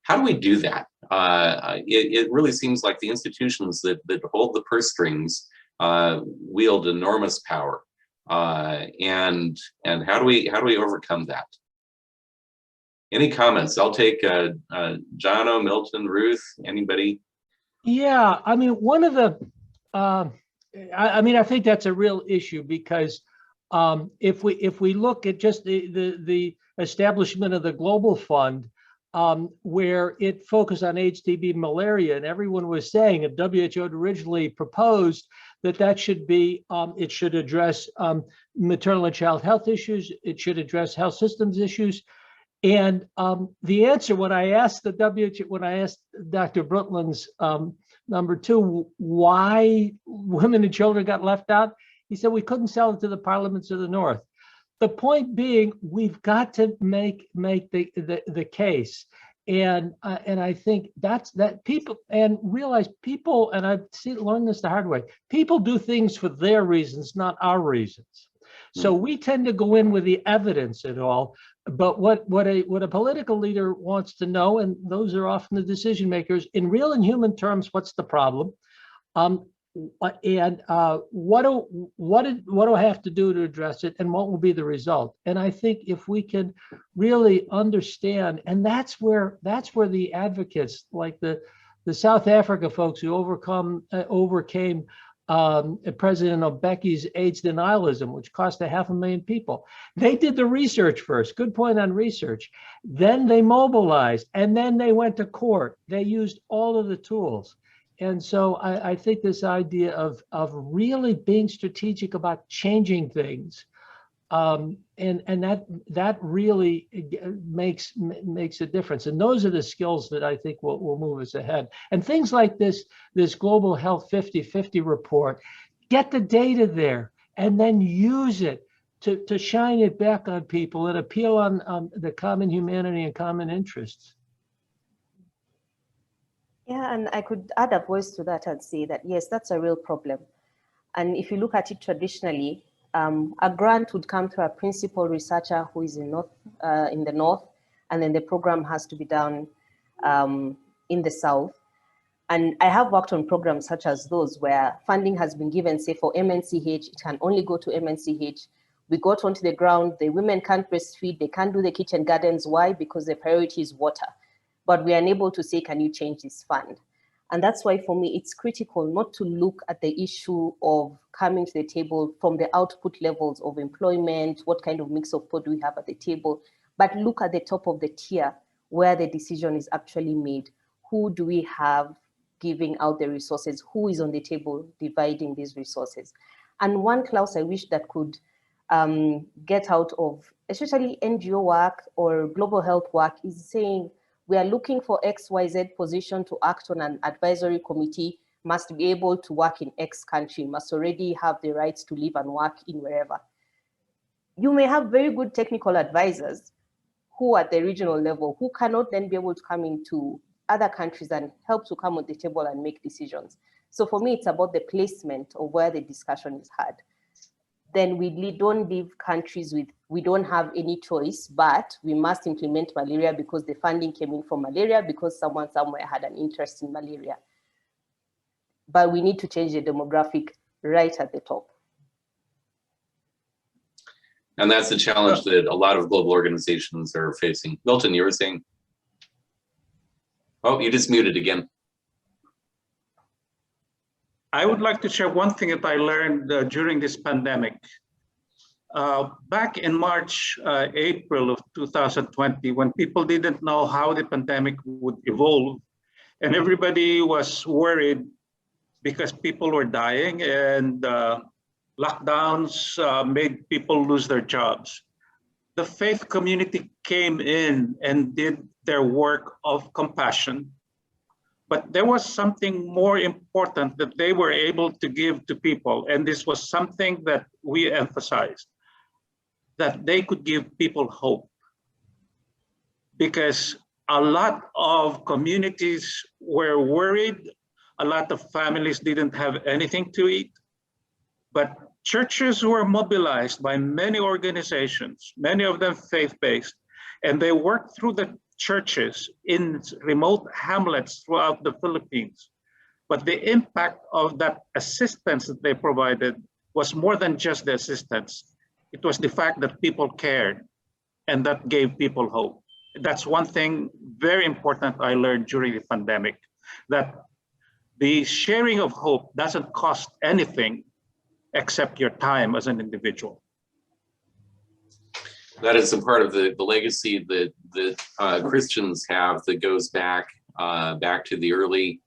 How do we do that? It really seems like the institutions that hold the purse strings wield enormous power. And how do we overcome that? Any comments? I'll take Jono, Milton, Ruth, anybody? Yeah, I mean, one of the, I think that's a real issue, because if we look at just the establishment of the Global Fund, where it focused on AIDS, TB, malaria, and everyone was saying, and WHO had originally proposed that should be, it should address maternal and child health issues, it should address health systems issues. And the answer, when I asked Dr. Brundtland's number 2, why women and children got left out, he said we couldn't sell it to the parliaments of the North. The point being, we've got to make the case, and I think that people, and realize people, and I've learned this the hard way. People do things for their reasons, not our reasons. So we tend to go in with the evidence and all, but what a political leader wants to know, and those are often the decision makers, in real and human terms, what's the problem, and what do I have to do to address it, and what will be the result? And I think if we can really understand, and that's where the advocates, like the South Africa folks who overcame President Mbeki's AIDS denialism, which cost 500,000 people. They did the research first. Good point on research. Then they mobilized, and then they went to court. They used all of the tools. And so I think this idea of really being strategic about changing things, and that really makes a difference. And those are the skills that I think will move us ahead. And things like this Global Health 50/50 report, get the data there and then use it to shine it back on people and appeal on the common humanity and common interests. Yeah, and I could add a voice to that and say that, yes, that's a real problem. And if you look at it traditionally, a grant would come to a principal researcher who is in the north, and then the program has to be done in the south. And I have worked on programs such as those where funding has been given, say for MNCH, it can only go to MNCH. We got onto the ground, the women can't breastfeed, they can't do the kitchen gardens. Why? Because the priority is water. But we are unable to say, can you change this fund? And that's why for me, it's critical not to look at the issue of coming to the table from the output levels of employment, what kind of mix of food do we have at the table, but look at the top of the tier where the decision is actually made. Who do we have giving out the resources? Who is on the table dividing these resources? And one clause I wish that could get out of especially NGO work or global health work is saying, we are looking for XYZ position to act on an advisory committee, must be able to work in X country, must already have the rights to live and work in wherever. You may have very good technical advisors who at the regional level, who cannot then be able to come into other countries and help to come on the table and make decisions. So for me, it's about the placement of where the discussion is had. Then we don't leave countries with, we don't have any choice, but we must implement malaria because the funding came in from malaria because someone somewhere had an interest in malaria. But we need to change the demographic right at the top. And that's the challenge that a lot of global organizations are facing. Milton, you were saying? Oh, you just muted again. I would like to share one thing that I learned during this pandemic. Back in March, April of 2020, when people didn't know how the pandemic would evolve, and everybody was worried because people were dying and lockdowns made people lose their jobs. The faith community came in and did their work of compassion. But there was something more important that they were able to give to people. And this was something that we emphasized, that they could give people hope. Because a lot of communities were worried, a lot of families didn't have anything to eat. But churches were mobilized by many organizations, many of them faith-based, and they worked through the churches in remote hamlets throughout the Philippines. But the impact of that assistance that they provided was more than just the assistance. It was the fact that people cared, and that gave people hope. That's one thing very important I learned during the pandemic, that the sharing of hope doesn't cost anything except your time as an individual. That is a part of the legacy that Christians have that goes back to the early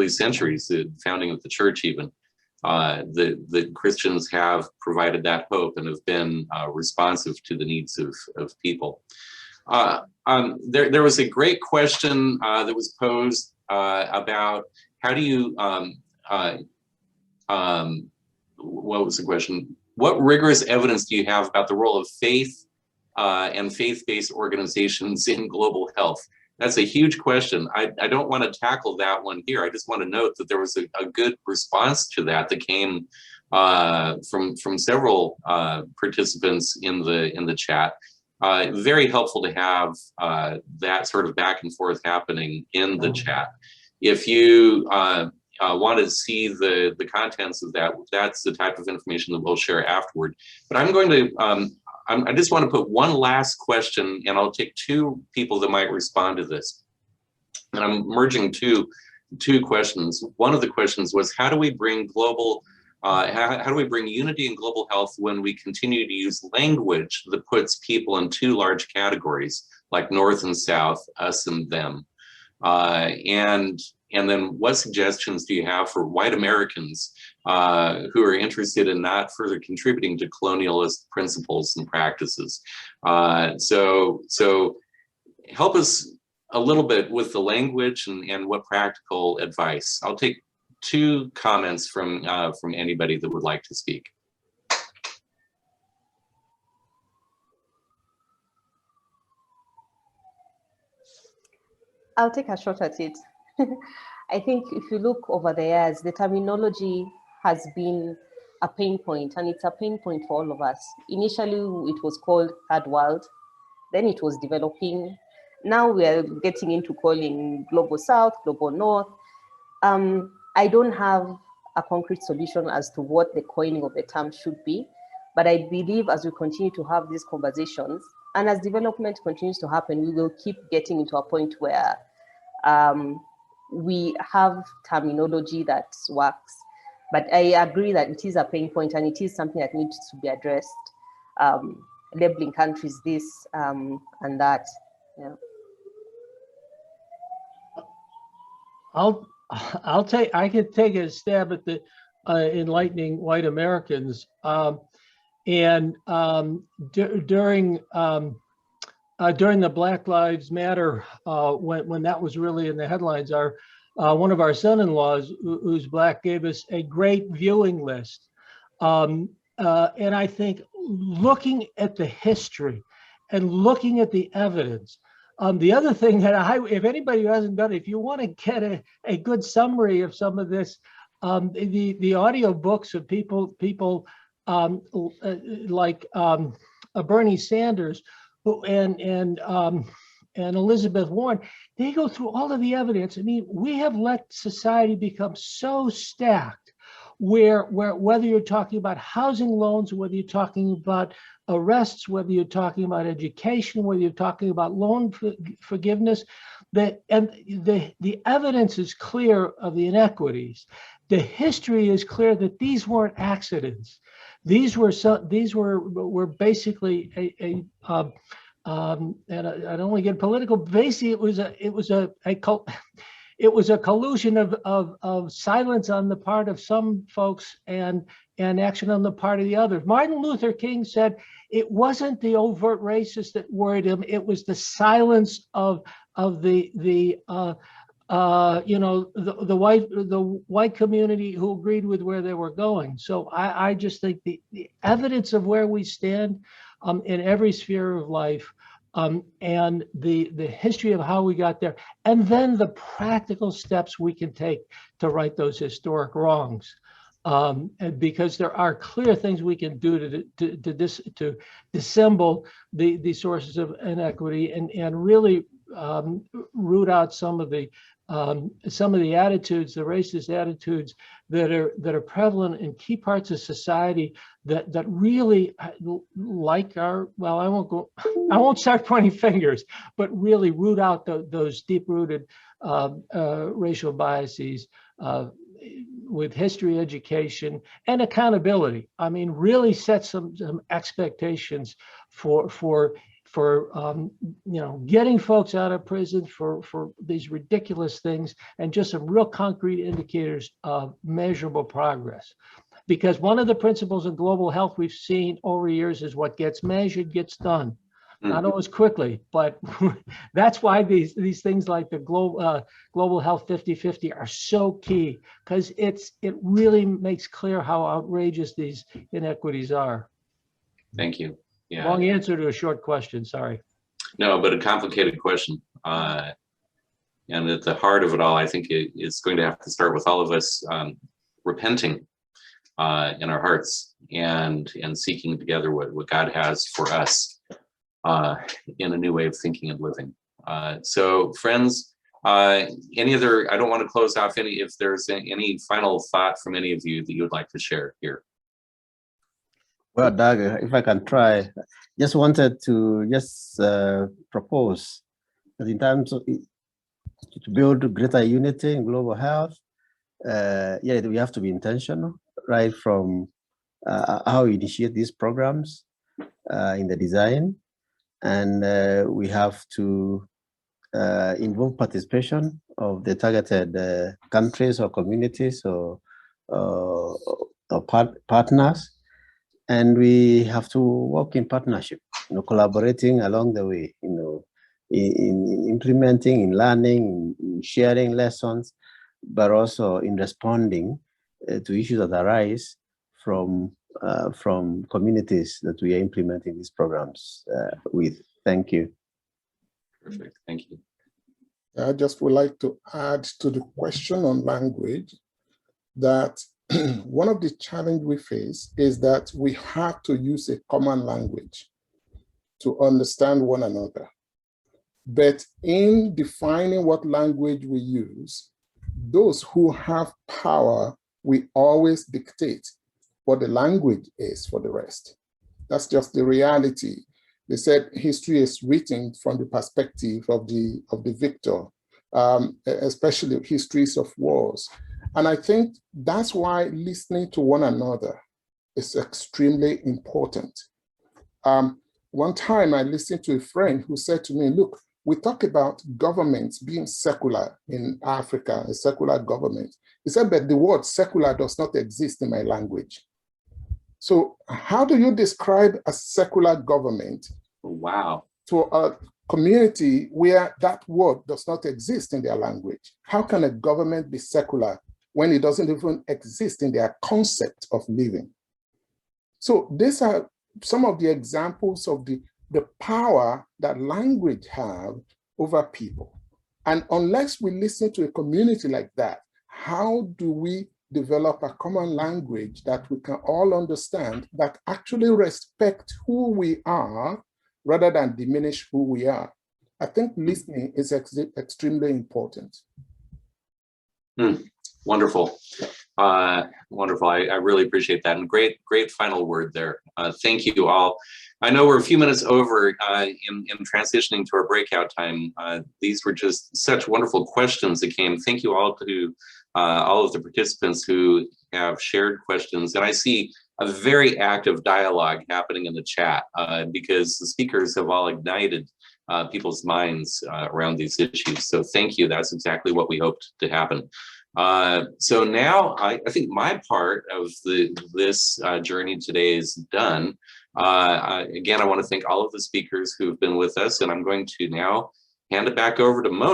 centuries, the founding of the church even. The Christians have provided that hope and have been responsive to the needs of people. There was a great question that was posed about how do you, what was the question? What rigorous evidence do you have about the role of faith and faith-based organizations in global health? That's a huge question. I don't want to tackle that one here. I just want to note that there was a good response to that came from several participants in the chat. Very helpful to have that sort of back and forth happening in the chat. If you want to see the contents of that, that's the type of information that we'll share afterward. But I'm going to, I just want to put one last question, and I'll take two people that might respond to this. And I'm merging two questions. One of the questions was, how do we bring global, how do we bring unity in global health when we continue to use language that puts people in two large categories, like North and South, us and them? And then what suggestions do you have for white Americans who are interested in not further contributing to colonialist principles and practices? So help us a little bit with the language and what practical advice. I'll take two comments from anybody that would like to speak. I'll take a shot at it. I think if you look over the years, the terminology has been a pain point, and it's a pain point for all of us. Initially, it was called third world, then it was developing. Now we are getting into calling global south, global north. I don't have a concrete solution as to what the coining of the term should be, but I believe as we continue to have these conversations, and as development continues to happen, we will keep getting into a point where we have terminology that works. But I agree that it is a pain point, and it is something that needs to be addressed. Labeling countries this and that. Yeah. I could take a stab at the enlightening white Americans. During the Black Lives Matter, when that was really in the headlines, one of our son-in-laws, who's Black, gave us a great viewing list. And I think looking at the history and looking at the evidence, the other thing that if anybody who hasn't done it, if you want to get a good summary of some of this, the audio books of people like Bernie Sanders and Elizabeth Warren, they go through all of the evidence. I mean, we have let society become so stacked where whether you're talking about housing loans, whether you're talking about arrests, whether you're talking about education, whether you're talking about loan forgiveness, the evidence is clear of the inequities. The history is clear that these weren't accidents. These were basically and I don't want to get political. Basically, it was a collusion of silence on the part of some folks and action on the part of the others. Martin Luther King said it wasn't the overt racist that worried him; it was the silence of the white community who agreed with where they were going. So I just think the evidence of where we stand in every sphere of life, and the history of how we got there, and then the practical steps we can take to right those historic wrongs. And because there are clear things we can do to dissemble the sources of inequity and really root out some of the attitudes, the racist attitudes that are prevalent in key parts of society that really like I won't start pointing fingers, but really root out those deep-rooted racial biases with history education and accountability. I mean, really set some expectations for getting folks out of prison for these ridiculous things, and just some real concrete indicators of measurable progress. Because one of the principles of global health we've seen over years is what gets measured gets done. Not always quickly, but that's why these things like the global health 50-50 are so key, because it really makes clear how outrageous these inequities are. Thank you. Yeah. Long answer to a short question, sorry. No, but a complicated question. And at the heart of it all, I think it's going to have to start with all of us repenting in our hearts and seeking together what God has for us in a new way of thinking and living. So friends, I don't want to close off if there's any final thought from any of you that you would like to share here. Well, Doug, if I can try, just wanted to propose that in terms of to build greater unity in global health, we have to be intentional, right from how we initiate these programs in the design, and we have to involve participation of the targeted countries or communities or partners. And we have to work in partnership, collaborating along the way, in implementing, in learning, in sharing lessons, but also in responding to issues that arise from communities that we are implementing these programs with. Thank you. Perfect. Thank you. I just would like to add to the question on language that one of the challenges we face is that we have to use a common language to understand one another. But in defining what language we use, those who have power will always dictate what the language is for the rest. That's just the reality. They said history is written from the perspective of the victor, especially histories of wars. And I think that's why listening to one another is extremely important. One time I listened to a friend who said to me, look, we talk about governments being secular in Africa, a secular government. He said, but the word secular does not exist in my language. So how do you describe a secular government? Wow. To a community where that word does not exist in their language? How can a government be secular when it doesn't even exist in their concept of living? So these are some of the examples of the power that language have over people. And unless we listen to a community like that, how do we develop a common language that we can all understand that actually respect who we are rather than diminish who we are? I think listening is extremely important. Wonderful. Wonderful. I really appreciate that. And great final word there. Thank you all. I know we're a few minutes over in transitioning to our breakout time. These were just such wonderful questions that came. Thank you all to all of the participants who have shared questions. And I see a very active dialogue happening in the chat because the speakers have all ignited people's minds around these issues. So thank you. That's exactly what we hoped to happen. So now I think my part of this journey today is done. Again, I want to thank all of the speakers who've been with us, and I'm going to now hand it back over to Mo.